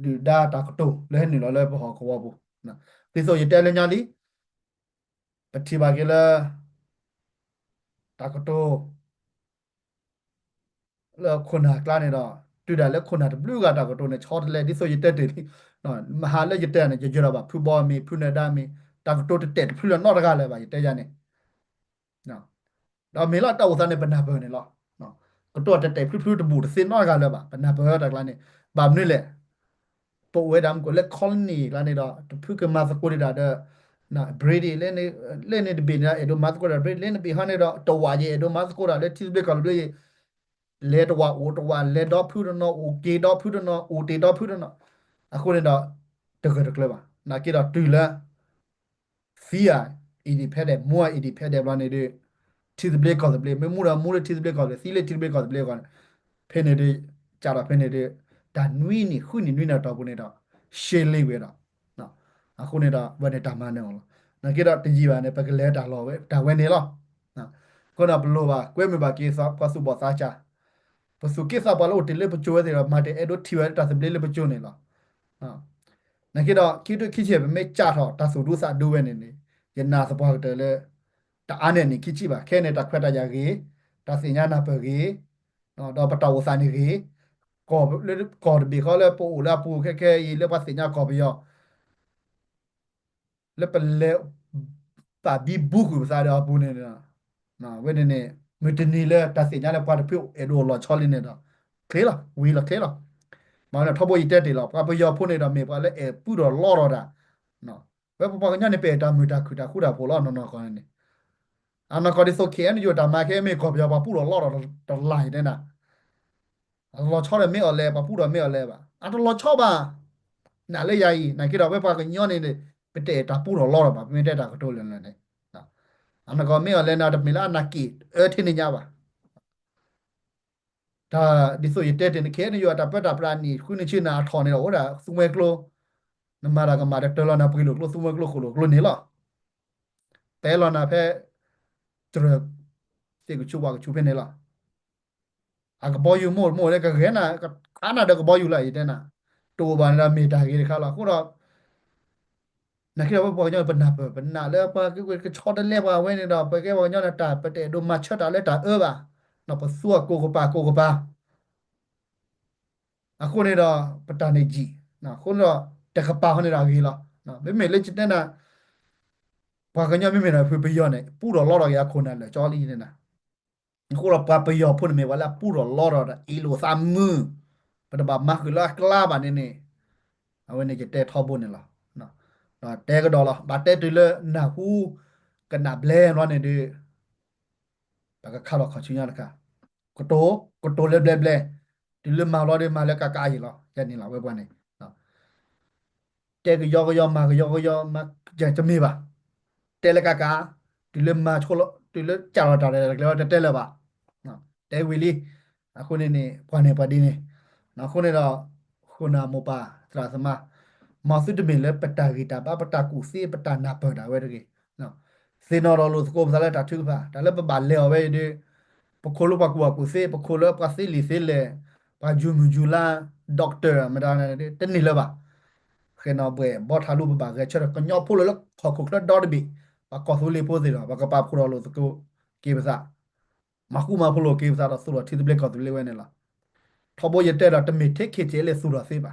du da ta ko to le ni lo le bo ko wa bu na ti so ye te le nya li pa thi ba ke la ta ko to le khona kla ne do tu da le khona de blue ga ta ko to ne chot le ti so ye te te li no ma ha le ye te ne je je ba phu bo mi phu ne da mi ta ko to te phu le no da ga le ba ye te ja ne no da me la ta wo sa ne ba na ba ne lo no ko to te phu phu de bu de sin no ga le ba na ba da kla ne ba mi le ปวยดำก็เล็กคอลนี่แล้วนี่ดอกพูดกันมาสักคนเดียวเด้อนะบรีดีเล่นในเดบินนะเอโดมาสโกระบรีเล่นในบีฮันนี่ดอกตัวเจเอโดมาสโกระเล่นที่เบกันด้วยเลดว่าโอตัวเลดดอกพูดเนาะโอเกดอกพูดเนาะโอเตดอกพูดเนาะอะคนนี่ดอกตะเกิดตะเกลบะนะกี่ดอกตุยละฟีอาอีดีเพดเดมัวอีดีเพดเดบลานี่ดิที่เบลกอสเบลไม่มูระมูระที่เบลกอสซีเลที่เบลกอสเบลก่อนเพนนี่ดิจาระเพนนี่ดิแต่นุ้ยนี่คุยนี่นุ้ยน่ะตอบุนี่ดอก ရှင်းလေးပဲတော့နော်အခုနေတာဘယ်နဲ့တာမနဲ့အောင်နော်ကြတော့တကြီးပါနဲ့ပကလဲတာလောပဲတာဝဲနေလောနော်ခုနဘလို့ပါကွဲမပါကေစာပစုပေါ်သားချပစုကေစာပါလို့တလေပချိုးတယ်မတဲ့အဲ့တို့ထီဝဲတာစပလေးလေပချိုးနေလောနော်နကြတော့ခိတုခိချေပဲမဲကြတော့တာစုဒုစာဒုဝဲနေနေယနာစပေါ်တယ်လေတအားနဲ့နေခိချိပါခဲနေတာခွက်တာကြကြီးတာစညာနာပကြီးနော်တော့ပတော်စာနေကြီးก่อเลยก่อบีเขาเลยปูแล้วปูแค่ยีเรียกว่าสิญญาก่อไปย่อแล้วเป็นเลวป่าบีบุกอยู่ซาเดียปูเนี่ยนะเว้ยเนี่ยมือตนี่เลยแต่สิญญาเลยกว่าจะพิวเอโดรอชอลิเนี่ยนะเคลียร์วีละเคลียร์มาเนี่ยทบอีเตติหรอกว่าไปย่อพูดในดอมเมปแล้วเอปูดอลอรอดาเนาะเว้ยพอกันเนี่ยไปตามมือตาคือตาคู่ดาโพลอนนก่อนนี่อันนั้นก็ได้โซเคนอยู่ตามมาแค่ไม่ก่อไปย่อปูดอลอรอดไล่เนี่ยนะ เราชอบเลยไม่เอาเลยปะพูดเราไม่เอาเลยปะอ่ะเราชอบอ่ะน่ะเลยยัยน่ะคิดเราไปปากกันย้อนนี่เลยไปเตะตาพูดเราล่อปะไม่ได้ตากระโดดเลยนะนะอันนั้นก็ไม่เอาเลยนะแต่ไม่ละนักกีที่นี่ยาปะถ้าดิสุยเตะเนี่ยเคสนี่อยู่แต่เป็นแต่ปราณีคุณนี่ชื่อนาทอนนี่เราโอ้ด่าสุเมกโลน้ำมาดากันมาเด็กเตลอนาปุยโลกโลสุเมกโลคุโลกโลนี่หรอแต่เรานาเพ่เจอเสียงชูวากชูเพนนี่หรอ à cái bao nhiêu mua mua đấy cái ghế này cái ăn là được cái bao nhiêu lại thế nào tụ bàn là mì đại cái khác là cũng đó là khi đó bao nhiêu bên nào lấy cái chót đấy lấy vào bên đó cái bao nhiêu là trả bên để đồ mặt chót đã lấy trả bà nó phải xua cô ba à cô này đó bên ta này gì nào cô đó để cái bao này là gì là nào mấy mấy lấy chuyện này là bao cái nhau mấy mấy là phải bây giờ này bù đó lo rồi cái cô này là cho đi này nè cô là ba bây giờ phụ nàyว่าแล้วบดlo rồiอีโลสามมือปฏิบัติมาคือละกล้าบานนี่ เอาไว้ในจะเตะทอบุญนี่หรอเนาะเตะก็ดอลบาเตะตัวเลยหน้าหูกันหน้าเบลนวันนี้ดื้อแต่ก็เข้าหรอกเขาชื่อนะคะก็โตก็โตเบลตัวเลยมาล้อเดียมาแล้วกากายอยู่หรอแค่นี้หรอไว้บ้านนี้เนาะเตะก็ยอมมาก็ยอมมาจะมีป่ะเตะเลยกากาตัวเลยมาชกตัวเลยจ่าเราจ่าเลยแล้วจะเตะเลยป่ะเนาะเตะวิลลี่คนนี้ปานนี้ปานนี้เนาะคนนี้เราคนน่ะโมปาตราสมา มาสุดเมลปตากีตาบ้าปตากุซีปตานาเปิดเอาไว้ด้วยเนาะเซนอรอลูสโคมซาเลตัดทึกป่ะแต่แล้วบาเลเอาไว้ด้วยปะโคลุปะกัวกุซีปะโคลุปะซิลิซิเลปะจูมุจูลาด็อกเตอร์มาดานเนี่ยเต้นนี่เลยป่ะ ke na bwe bo tha lu ba ge che ko nyo phu lo kho ko kla dot bi ba ko su le po de ba ka pa phu lo ko ke ba sa ma ku ma phu lo ke ba sa su lo thi de ko de le we ne la tho bo ye te da te me the ke che le su lo se ba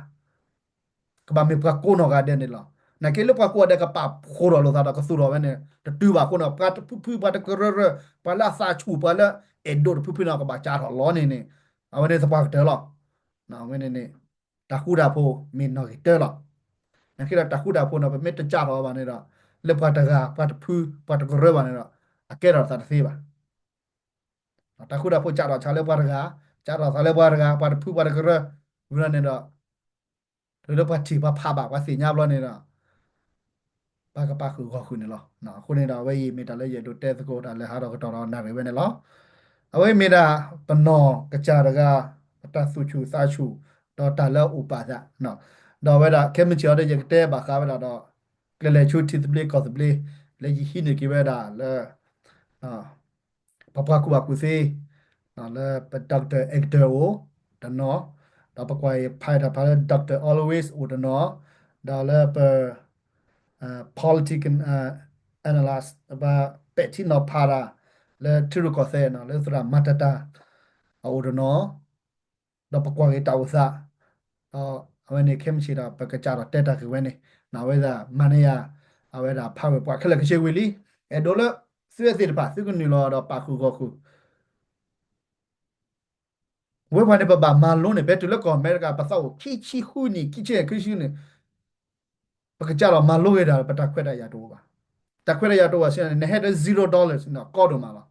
ka ba me pa ko no ga de ne la na ke le pa ko de ka pa phu lo sa da ko su lo we ne te tu ba ko no pa phu ba de ko re pa la sa chu pa la e do phu na ko ba cha tho lo ne ne a we ne sa pa de lo na we ne ne ta ku da pho min no ke te lo na kira takuda pona pa meta charo ba ne ra le pataga pat phu pat ko re ba ne ra akera ta se ba takuda po charo chale parga charo sale parga pat phu pat ko re una ne ra le pa chi pa pha ba wa si nya blo ne ra pa ka pa khu ko khu ne lo na khu ne ra we mi ta le ye do te ko ta le ha ro ko to na be ne lo a we mi da pa no ka cha ga ta su chu sa chu to ta le u pa da no တော့ဝဲတာကဲမချော်တဲ့တဲပါကားဝဲတာတော့ကလေချူတီတပလီကောတပလီလေကြီးဟိနေကိဝဲတာလဲအာပပကူပါကူစီနော်လဲပဒေါက်တာအက်တာဝတနော်တော့ပကွာဖိုင်တာပါဒေါက်တာ always ဦးတနော်တော့လဲပpolitical analyst ဘာပက်တီနော်ပါရာလဲထရကောဆဲနော်လဲစရာမတတာဦးတနော်တော့ပကွာကေတာဝစာ awene kemchira pakachara teta ke wene na weda manaya aweda phawe pwa khale khe wili e dole swe se pa su ni lo do pa khu go khu we pa ne ba ma lo ne betu le ko america pa sa ki chi hu ni ki che ki shu ni pakachara ma lo ye da pata khwet da ya to ba ta khwet da ya to wa sin ne had $0 no ko do ma la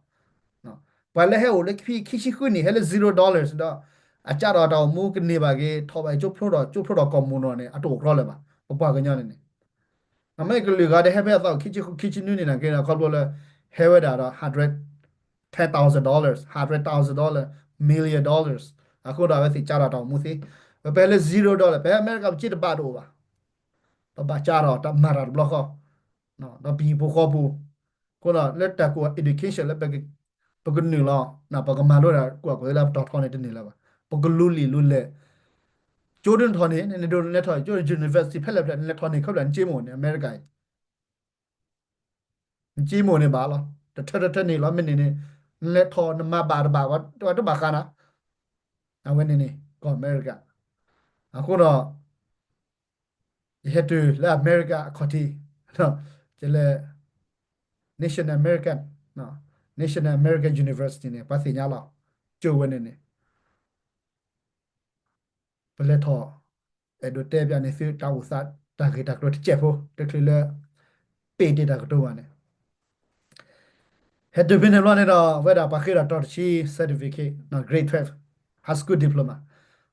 no pa le he o le ki chi hu ni he le $0 do အကြတော့တော့မူကနေပါကေထော်ပိုင်ကျုပ်ဖလို့တော့ကော်မွန်တော့ ਨੇ အတူခေါ်လဲပါပပကညနေအမေကလူကတဲ့ဟဲ့ပဲတော့ခိချီနူနေနာကေခေါ်လို့လဲဟဲဝဒါတော့$110,000 $100,000 $1,000,000အခုတော့ပဲစီကြတော့မူစီပဲလေ$0ပဲအမေကချစ်တပါတော့ပါပပကြတော့တမရဘလော့ခေါနော်တော့ဘီပိုခေါ်ဘူးကိုတော့လက်တကူ education လက်ပဲပကနူလောနာပကမာလို့တာကိုလာတော့ထောင်းနေတယ်လားပါပကလူလီလူလေ Jordan Thone ne do ne tho Jordan University ဖက်လက်ဖက်ne Thone ခောက်လန်ကြေးမွန်နေအမေရိကန်ကြေးမွန်နေပါလားတထနေလားမနေနေလက်ထောနမဘာဘာဝတ်ဘာခနာအဝနေနေကောအမေရိကအခုတော့ဟက်တူလာအမေရိကခေါတီနော်ကျလဲ National American နော် National American University နေပါစီညာလောက်ကျိုးဝနေနေပလက်ထောအဲ့ဒိုတဲပြနေစီတာဝစာတာဂေတာကလို့ချက်ဖို့တကယ်လဲပေတေတာကတော့ပါနေ had to been one whether pakira dot chi certificate no grade 12 high school diploma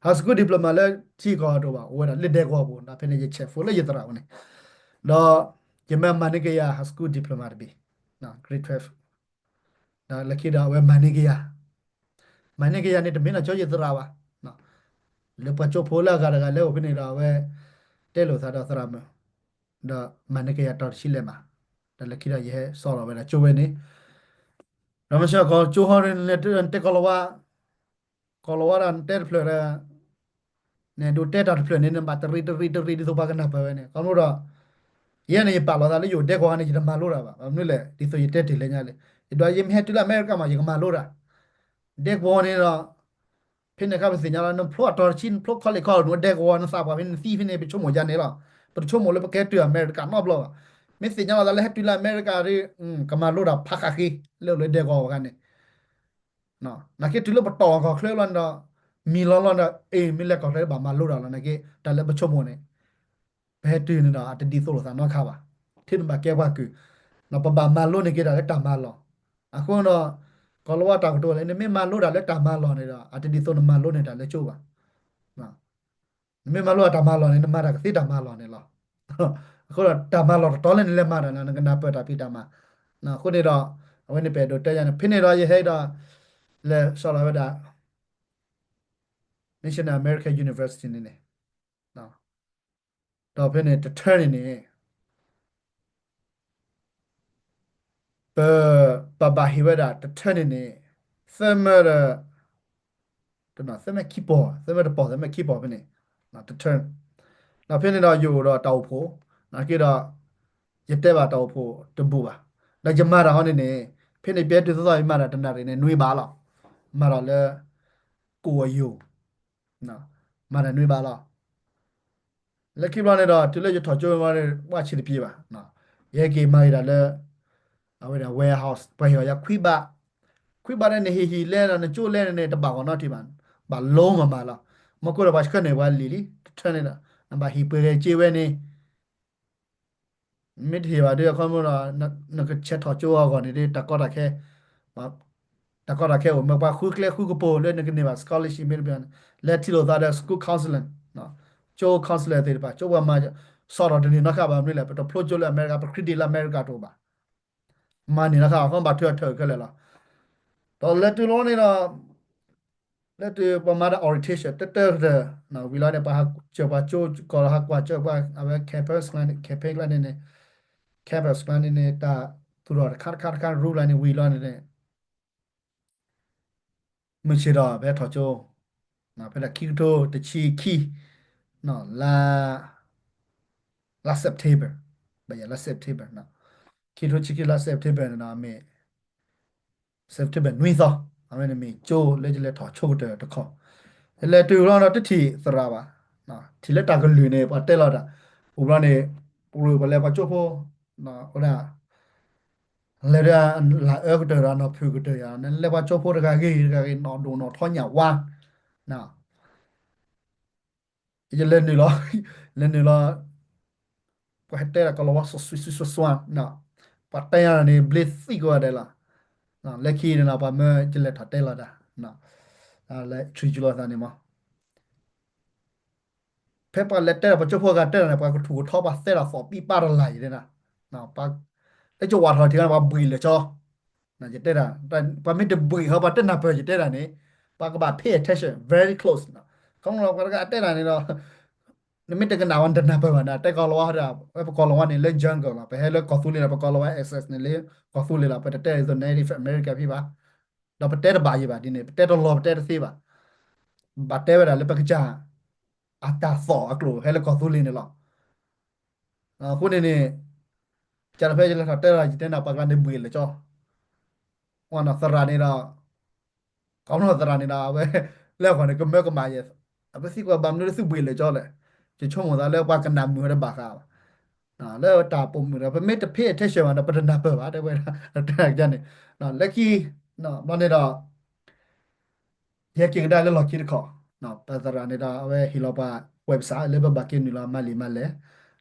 high school diploma le chi ko do ba whether lit de ko bu na phene ye che fo le ye tara one no ye ma manike ya high school diploma bi no grade 12 na le ki da we manike ya ne de mina cho ye tara ba no le pa cho pho la ga le o phene da we te lo sa da sara ma da manike ya dot chi le ma da le ki da ye so lo we da cho we ni 那么小搞就好人来这搞了哇，搞了哇人带出来了，呢都带到出来呢，把这都把个那白呢，搞不着，也呢把老大的有带过呢，就马路了吧，我们嘞，这所以带起来呢嘞，一段也没对了，没干嘛，一个马路了，带过呢了，偏那个不是讲了，那破多钱，破考虑考虑，带过那啥吧，偏西偏那边出门家呢了，不出门了不该对啊，没干嘛不了，没事讲了，来对了，没干的，干嘛路了，啪卡去，了带过我看呢。နော်နကေတူလပတော်ကခလဲလန်ဒမီလလန်ဒအေမီလက်ကောလဲဘာမလို့ရလာနကေတလည်းပချုံမနေဘဲတူနေတာတတိဆိုလို့သာနော်ခါပါထိမကဲပါကူနော်ပပမလို့နေကေတာလည်းတမလောအခုတော့ကောလဝတာကတော့လည်းနေမလို့တာလည်းတမလောနေတာအတတိဆိုနမလို့နေတာလည်းချိုးပါနော်နေမလို့တမလောနေနမတာကတိတမလောနေလောအခုတော့တမလောတော်လည်းလည်းမတာနာကနာပတာပိတမနော်ခုနေတော့အဝနေပဲတော့တဲရနေဖိနေတော့ရဟဲတော့လဲဆော်လာဝဒါ National American University နေနေနော်တော့ဖိနေတထရနေပပပဟိဝဒါတထရနေသမရတနော်သမคีย์บอร์ดသမရပေါ်သမคีย์บอร์ดဖိနေနော်တထ နောက်ဖြစ်နေတော့ယူတော့တောက်ဖို့နောက်ကြတော့ရတဲ့ပါတောက်ဖို့တပူပါနောက်ကြမှားတာဟောနေနေဖြစ်နေပြတဲ့စောစောမှားတာတနာနေနွေးပါလားမှားတော့လေကိုယ်ယူနော်မှားတယ်နွေးပါလားလက်ခိဘလာနေတော့တူလက်ရထော်ကြိုးမှားတယ်ဝါချီတပြေးပါနော်ရဲကေမိုင်ဒါလေအဝဲဒါ warehouse ဘယ်ရခွိပါခွိပါတဲ့နေဟီလဲတော့ကျိုးလဲနေတပါကောနော်ဒီမှာဘာလုံးမမလားမကိုတော့ဘာခနဲ့ဘာလီလီထနေတာနဘာဟီပေကျေဝဲနေမစ်ဟီပါတဲ့ခေါမတော့နကချက်ထော်ကြိုးကောနေတကောတာခဲဘာတကောတာခဲမဘာခုကလေခုကပိုလဲနကနေပါ scholarship မြေပြန်လက်တီလို့သားတဲ့ school counseling နော်ကျိုး counselor တဲ့ပါကျိုးဘာမှဆော်တော့ဒီနခပါမလို့လေပတော့ pro ကျိုးလဲအမေရိကပခရစ်တီလာအမေရိကတော့ပါမနီနခါခေါဘာထွတ်ထွတ်ခဲလေလားတော့လက်တူလုံးနေတော့ let pamada orientation teter na wilane pa choba cho ko ha kwa choba ave campus line campaign line ne campus line ne ta tu ro kha rule line wilane ne mchi ro be tho cho na pe la ki to de chi ki no la september ba ya la september na ki to chi ki la september na me september nui so ame ne me cho le tho cho de to kho လေတူတော့တတိသရာပါနော်ဒီလက်တာကလူနေပါတက်လာတာဥပမာနေပူရဘလဲပါချို့ဖို့နော်ဟိုဒါလေရာလာအကတရာနော်ဖူကတရာနဲ့လေပါချို့ဖို့တကကြီးနော်ဒုံနော်ထောညာဝါနော်ဒီလေနေလောလေနေလောပဟတဲ့ကလောဝါဆွဆွဆွဆွနော်ပတ်တရနေဘလစ်စီကိုတယ်လားနော်လက်ခီနေနော်ပါမဲကျလက်ထတဲ့လာတာနော်အဲလေထရီဂျူလာနေမှာ paper letter ပချဖို့ကတဲ့နေပါကထူထောပါတဲ့လာဖော်ပြပါရလိုက်တယ်နော်ပါတဲ့ကြွားထော်ဒီကပါဘွေလေချောနော်ကြတဲ့တာပါမစ်တဘွေဟောပါတဲ့နာပဲကြတဲ့တာနေပါကပါ pay attention very close နော်ကောင်းတော့ကတဲ့တာနေတော့နမစ်တကနာဝန်တနာပဲနာတဲ့ကောလောဟာပကောလောဝနေလေဂျန်ကောလာပဲဟဲလေကောသူလေပကောလောဝ access နေလေကောသူလေလာပဲတဲ့ is the native america ဖြစ်ပါတော့ပတဲ့ပါရပါဒီနေပတဲ့တော့လောပတဲ့သေးပါဘာတဲ့ပဲလေပကကြအတာဖော်အကလိုဟဲလေကောသူလေနေလောခုနေနေကျန်ဖဲကျလာတဲ့ရာဂျတဲ့နာပါကနေဘွေလေချောဟောနာသရာနေတာကောင်းတော့သရာနေတာပဲလက်ခေါ်နေကမဲကမာရဲ့အပစီကဘာမလို့စုဘွေလေချောလေချချုံမသာလဲပါကနာမျိုးရပါခါနော်လဲတာပုံမျိုးပဲမေတ္တဖေးထက်ရှောင်းတာပဒနာပဲပါတဲ့ပဲတဲ့ကြနေနော်လက်ကြီးနော်မနေတော့ရကင်ဒါလဲလော်ချီခေါနော်ပဒရာနေတာအဝဲဟီလောပါ website လေဘဘာကင်နီလာမလီမလဲ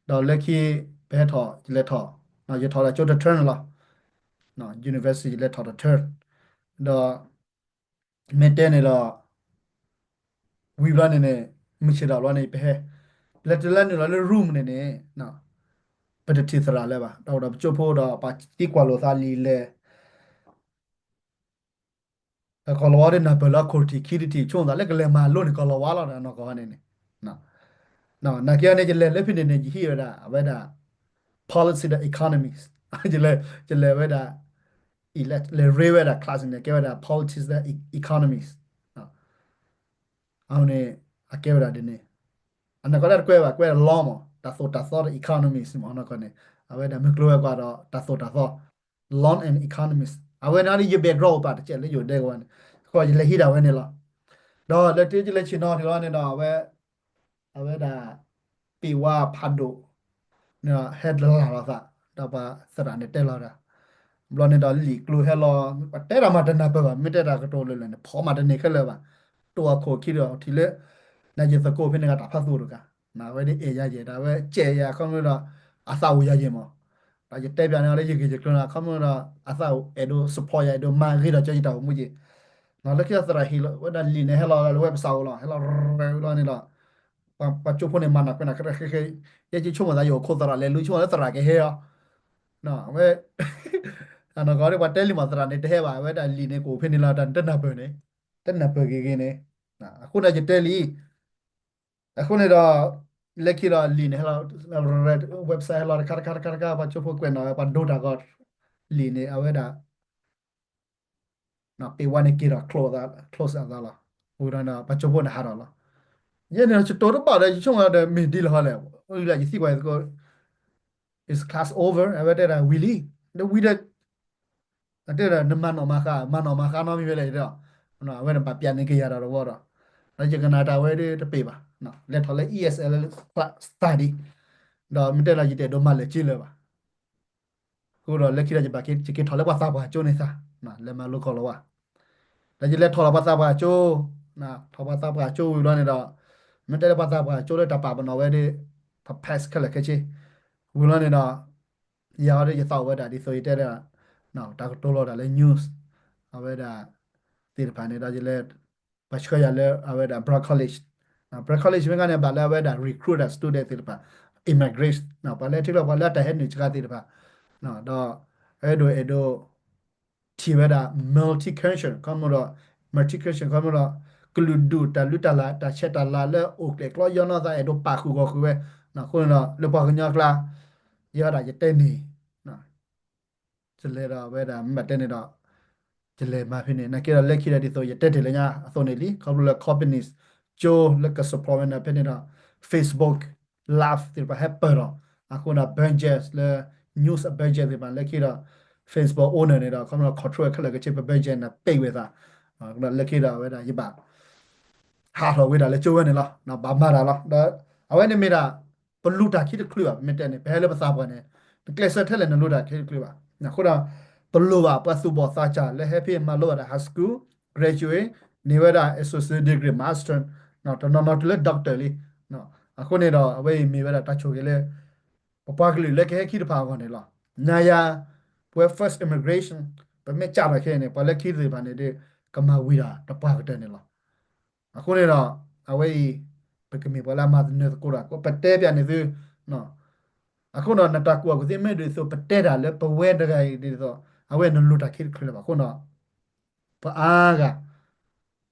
တော့လက်ကြီးဘဲထော်လက်ထော်နော်ရထော်လာချိုတဲ့ turn လားနော် university လက်ထော်တဲ့ turn တော့မင်းတဲနေတော့ဝီဘလာနေနေမရှိတော့လောနေပဲလက်တလက်နေလော room နေနေနော်ပဒတိသရာလဲပါတော့ကျုပ်ဖို့တော့ပါတီကွာလိုသာလီလဲကောလောဝါရနဘလာခိုတီခီတီချုံတာလက်ကလေးမာလို့နေကောလောဝါလာနော်ကောနေနေနော်နော်နာကျနေကြလဲလက်ဖြစ်နေနေကြီးဟီရတာအဘဲဒါ policy the economies ကြလဲဝဲဒါ elect le rewe da class ne ke da politics da economies နော်အောင်နေအကဲဒါဒီနေအနကရကွဲလောမတာသော economies မနကနေအဝဲဒါမကလောကတော့တာသော law and economics အဝဲနာဒီရဘေ draw ပါတချက်လေရတဲ့ကွာခေါ်လေဟိတာဝဲနေလားတော့လက်တေးကြလေချင်တော့ဒီလောနေတော့အဝဲဒါပေဝါဖတ်တို့နော် head လာလာသာတော့ပါစရနေတဲ့လာတာဘလနဲ့တော့လီကလူဟဲလောတဲရမှာတနာပဲပါမတက်တာကတော့လဲလဲဖောမှာတနေခက်လဲပါตัวโคคิดတော့ဒီလေနိုင်စကိုဖိနေကတာဖတ်သူတို့ကနာဝဲဒီအေရရဒါပဲကျဲရခေါင်းလို့အစာဝရရင်မောဒါကြတဲ့ပြန်လည်းရေကြီးကလနာခေါင်းလို့အစာအဲ့တို့ support ရတို့မာရီတော့ကြည့်တော့မှုကြီးနော်လက်ကျစရာဟီလဝဒါလီနေဟဲလောဝက်ဆောက်လောဟဲလောလောနေလောปัจจุบันเนี่ยมันนะเป็นอะไรแค่ยังจะช่วงเวลาอยู่คนตลาดเลยรู้ช่วงแล้วตลาดแค่เฮียနော်အမေအနော်ကောရပတ်တယ်လီမသရနေတဲ့ဟဲပါပဲဒါလီနေကိုဖိနေလာတန်တက်နာပဲနေတက်နာပဲကေကေနေနော်အခုနကြတယ်လီအခုနေတော့လက်ခီလာလီနေဟလာ red website လာခါပါချိုဖို့ကွနော်ပါဒိုတာကောလီနေအဝဲဒါနော်ပေဝါနေကီရာ close အသာလာဟိုရနာပါချိုဖို့နေဟာရလာညနေချတော်တော့ပါတယ်ချုံရတဲ့မီဒီလာလဲ oy la yisi kwa ko is class over avete da willy the we the တဲ့နမနောမခမနောမခနောမိပဲလေတော့နော်ဝဲပပြန်နေကြရတာတော့တော့ဒါကြကနာတာဝဲတပေပါနော်လက်ထော်လဲ ESL study တော့မတက်လာကြည့်တဲ့တော့မလဲကြည့်လဲပါကိုတော့လက်ခိရကြပါကေထော်လဲပါစားပါကျိုးနေစားနော်လဲမလို့ခေါ်လို့ပါဒါကြည့်လက်ထော်လာပါစားပါကျိုးနော်ထော်ပါစားပါကျိုးယူတော့နေတော့မတက်ပါစားပါကျိုးလဲတပါပနော်ဝဲဒီဖဖက်စခလက်ခချေဝူလို့နေတော့ရာရရတော့ဝဲတာဒီဆိုရတဲ့နော်ဒါကတော့လို့ဒါလဲ news အဝဲဒါတေဖာနေတာကြလေပချခရလဲအဝဲဒါ Brock College နော် Brock College မကနေဘာလဲအဝဲဒါ recruit a student တေဖာ immigrate နော်ဘာလဲတိတော့ဘာလဲတဲ့ဟဲ့နေချကတေဖာနော်တော့အဲ့ဒိုทีเวดา multicultural ကမလို့ multicultural ကမလို့ကလူဒူတလူတလာတချက်တလာလဲโอเคကလောယောနာတဲ့အဲ့ဒိုပါခုကိုခုပဲနော်ခုနော်လပကညာကလာရတာရတဲ့နေနော်ကျလဲတော့ဝဲတာမတ်တဲ့နေတော့ကျလဲမဖြစ်နေနကေလက်ခိရဒီဆိုရတဲ့တယ်လေညာအစောနေလီခေါပလ companies ဂျိုလက်ကစပရမနာဖြစ်နေတော့ Facebook Live ဒီပါဟပ်ပါတော့အခုန Benjes လဲ news Benjes ဒီပါလက်ခိတော့ Facebook owner နေတော့ခေါပလ control ခလကချစ် Benjes နဲ့ပိတ်ဝဲတာခုနလက်ခိတော့ဝဲတာရပါဟာတော့ဝဲတာလဲကျိုးဝဲနေလားနော်ဘာမှတာလားဒါအဝဲနေမိတာဘလူတာခိတခလူပါမတက်နေဘဲလဲပစားပွားနေကလစ်ဆက်ထက်လဲနလို့တာခိတခလူပါနော်ခုနဘလူပါပတ်စုပေါ်စားချလဲ happy မလို့တာ high school graduate နေဝဲတာ associate degree master နော်တော်လဲ doctor လေးနော်အခုနေတော့အဝဲမိဝဲတာတချို့ကလေးပပကလေးလက်ခဲခိတဖာကောနေလားနာယာပွဲ first immigration ပမေကြပါခဲနေပလက်ခိတွေပါနေတဲ့ကမဝီတာတပါကတဲ့နေလားအခုနေတော့အဝေးပကမီပလာမတ်နေကိုရာကိုပတဲပြန်နေသေးနော်အခုတော့နတကူကိုသိမဲ့တွေဆိုပတဲတာလဲပဝဲတကယ်ဒီဆိုအဝဲနလူတာခိခလပါခုနော်ပအားက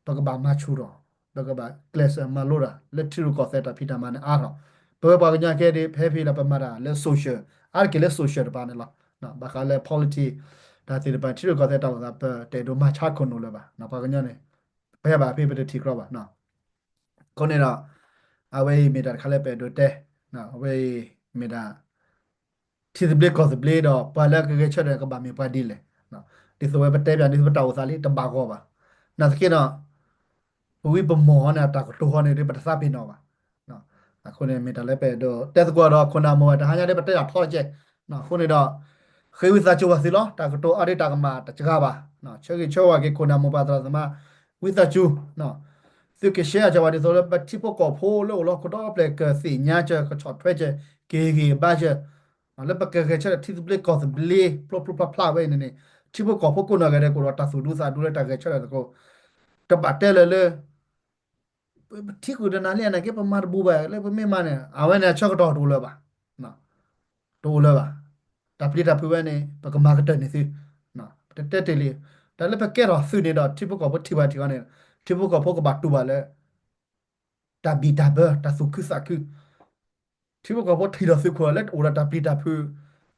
ပကဘာမချူတော့ပကဘာကလစ်မလိုတာလက်ထီကိုဆက်တာဖီတာမန်အားတော့ပဝဲပါကညာခဲဒီဖဲဖီလာပမတာလဲ social အားကလဲ social ပါနေလားနော်ဘာခါလဲ politics ဒါတိပန်ထီကိုဆက်တာကတဲဒိုမချခွန်လို့လဲပါနော်ပါကညာနေဘယ်ပါဖေးပတဲ့ထီခရပါနော်ခုနေတော့အဝေးမီတာခလည်းပဲဒိုတဲနော်အဝေးမီတာတီဒဘလကောသဘလတော့ပါလာကကချက်တဲ့ကဘာမီပါဒီလေနော်ဒီဆိုဝဲပတဲပြန်ဒီပတောက်စားလေးတဘာကောပါနော်စကိတော့ဝိပမောနာတာကတော့နေပတသပိနောပါနော်အခုနေမီတာလည်းပဲတော့တက်စကွာတော့ခုနမောတဟာရတဲ့ပတဲထောက်ကျဲနော်ခုနေတော့ခေဝိစာချိုဝစီလောတာကတော့အရိတာကမှာတချကပါနော်ချေချေဝါကေခုနမောပါတရသမဝိစာချိုနော်သူကရှေ့အကြပါဒီဆိုတော့ပတ်တိဖို့ကောဖိုးလို့လို့ကတော့ပလက်ကစီညာချကချော့ထွဲချေကေဘာချလည်းပကကချေတိပလက်ကောဘလီပလပပပလာဝဲနေနေတိဖို့ကောဖိုးကိုနာကြတဲ့ကိုတော့တဆူဒူစာဒူလက်တကချေတဲ့ကိုတပတ်တဲလေတိကူဒနာလေးနဲ့ကပမာဘူပါလေပမေမနဲ့အဝဲနဲ့ချော့တော့ဒူလဲပါနော်ဒူလဲပါတပလီတပဝဲနေပကမာကတဲ့နေစီနော်တက်တယ်လေဒါလည်းပကဲတော့ဆူနေတော့တိဖို့ကောဖိုးတိပါတိကနေတိဖို့ကောဖိုးကဘတ်တူပါလေတာဘီတာဘတာစုခုစခုที่บอกว่าทีเราซื้อคนเล็กโอระดับปีดับพื้น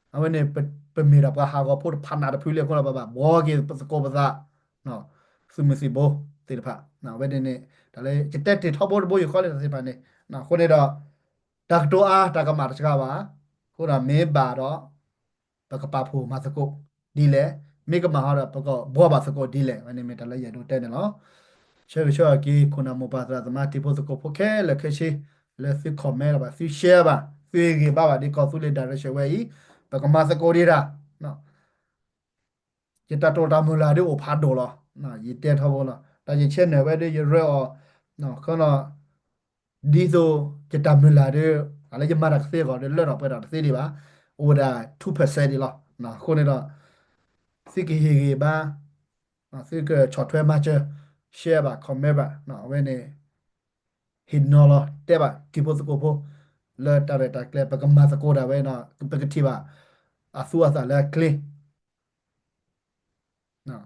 เอาไว้เนี่ยเป็นมีดับก็หาก็พูดพันนาดับพื้นเรียกคนละแบบบอกกี่ภาษาโกภาษาเนาะซึ่งมันสิโบติดผ่าเนาะไว้เนี่ยแต่เลยจะเตะติดท็อปโบโบอยู่ข้อเลยสิผ่านเนี่ยเนาะคนเนี่ยเราดักตัวดักกระมาดสกาวะคนเราเมบาร์ดอปากกระปาผูมาสกุดีเลยเมกมาหาเราปากกบัวบาสกุดีเลยไว้เนี่ยแต่เลยอย่าดูเต้นเนาะช่วยกี่คนเอาโมบายสมาธิพุทธกุโอเคเลยคือชีเลยซื้อคอมเมนต์แบบซื้อแชร์บ่ซื้อกี่บ้าบ่ดีก็ซื้อเลยได้ช่วยไว้แต่ก็มาสกุดีละเนาะจะตัดตัวตามเวลาด้วยโอพัดโดละเนาะยิ่งเตี้ยเท่าบ่ละแต่ยิ่งเช่นเนี่ยไว้ด้วยยิ่งเรื่อเนาะเขาเนาะดีโซจะตามเวลาด้วยอะไรจะมาดักเสียก่อนเรื่องออกไปดักเสียดีป่ะโอ้ได้2%ดีละเนาะคนนี้เนาะซื้อกี่บ้าซื้อก็ช็อตเทอมมาเจอแชร์บ่คอมเมนต์บ่เนาะไว้เนี่ย หินนอลเตบะกิโพสโกโพเลตาเรตาเคลปะกมาสโกดาเวนะปะกติบะอาซัวซาเลคลีนะ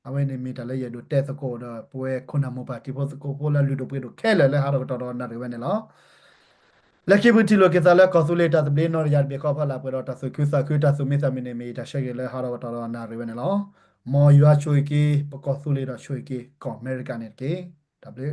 အဝဲနေမီတလည်းရဒတဲ့စကိုတော့ပွဲခုနမပါတီဖို့စကိုပိုလာလူတို့ပြေတော့ခဲလဲလဲဟာတော့တော်နာရဝဲနေလောလက်ကိပတီလိုကေသလာကောဆူလေတာဘလနော်ရဘေကောဖလာပွဲတော့တဆခုစခုတဆူမီသမီနေမီတရှက်လဲဟာတော့တော်နာရဝဲနေလောမော်ယူအချွေကီပကောဆူလေတော့ချွေကီကောအမေရိကန်နေကေ W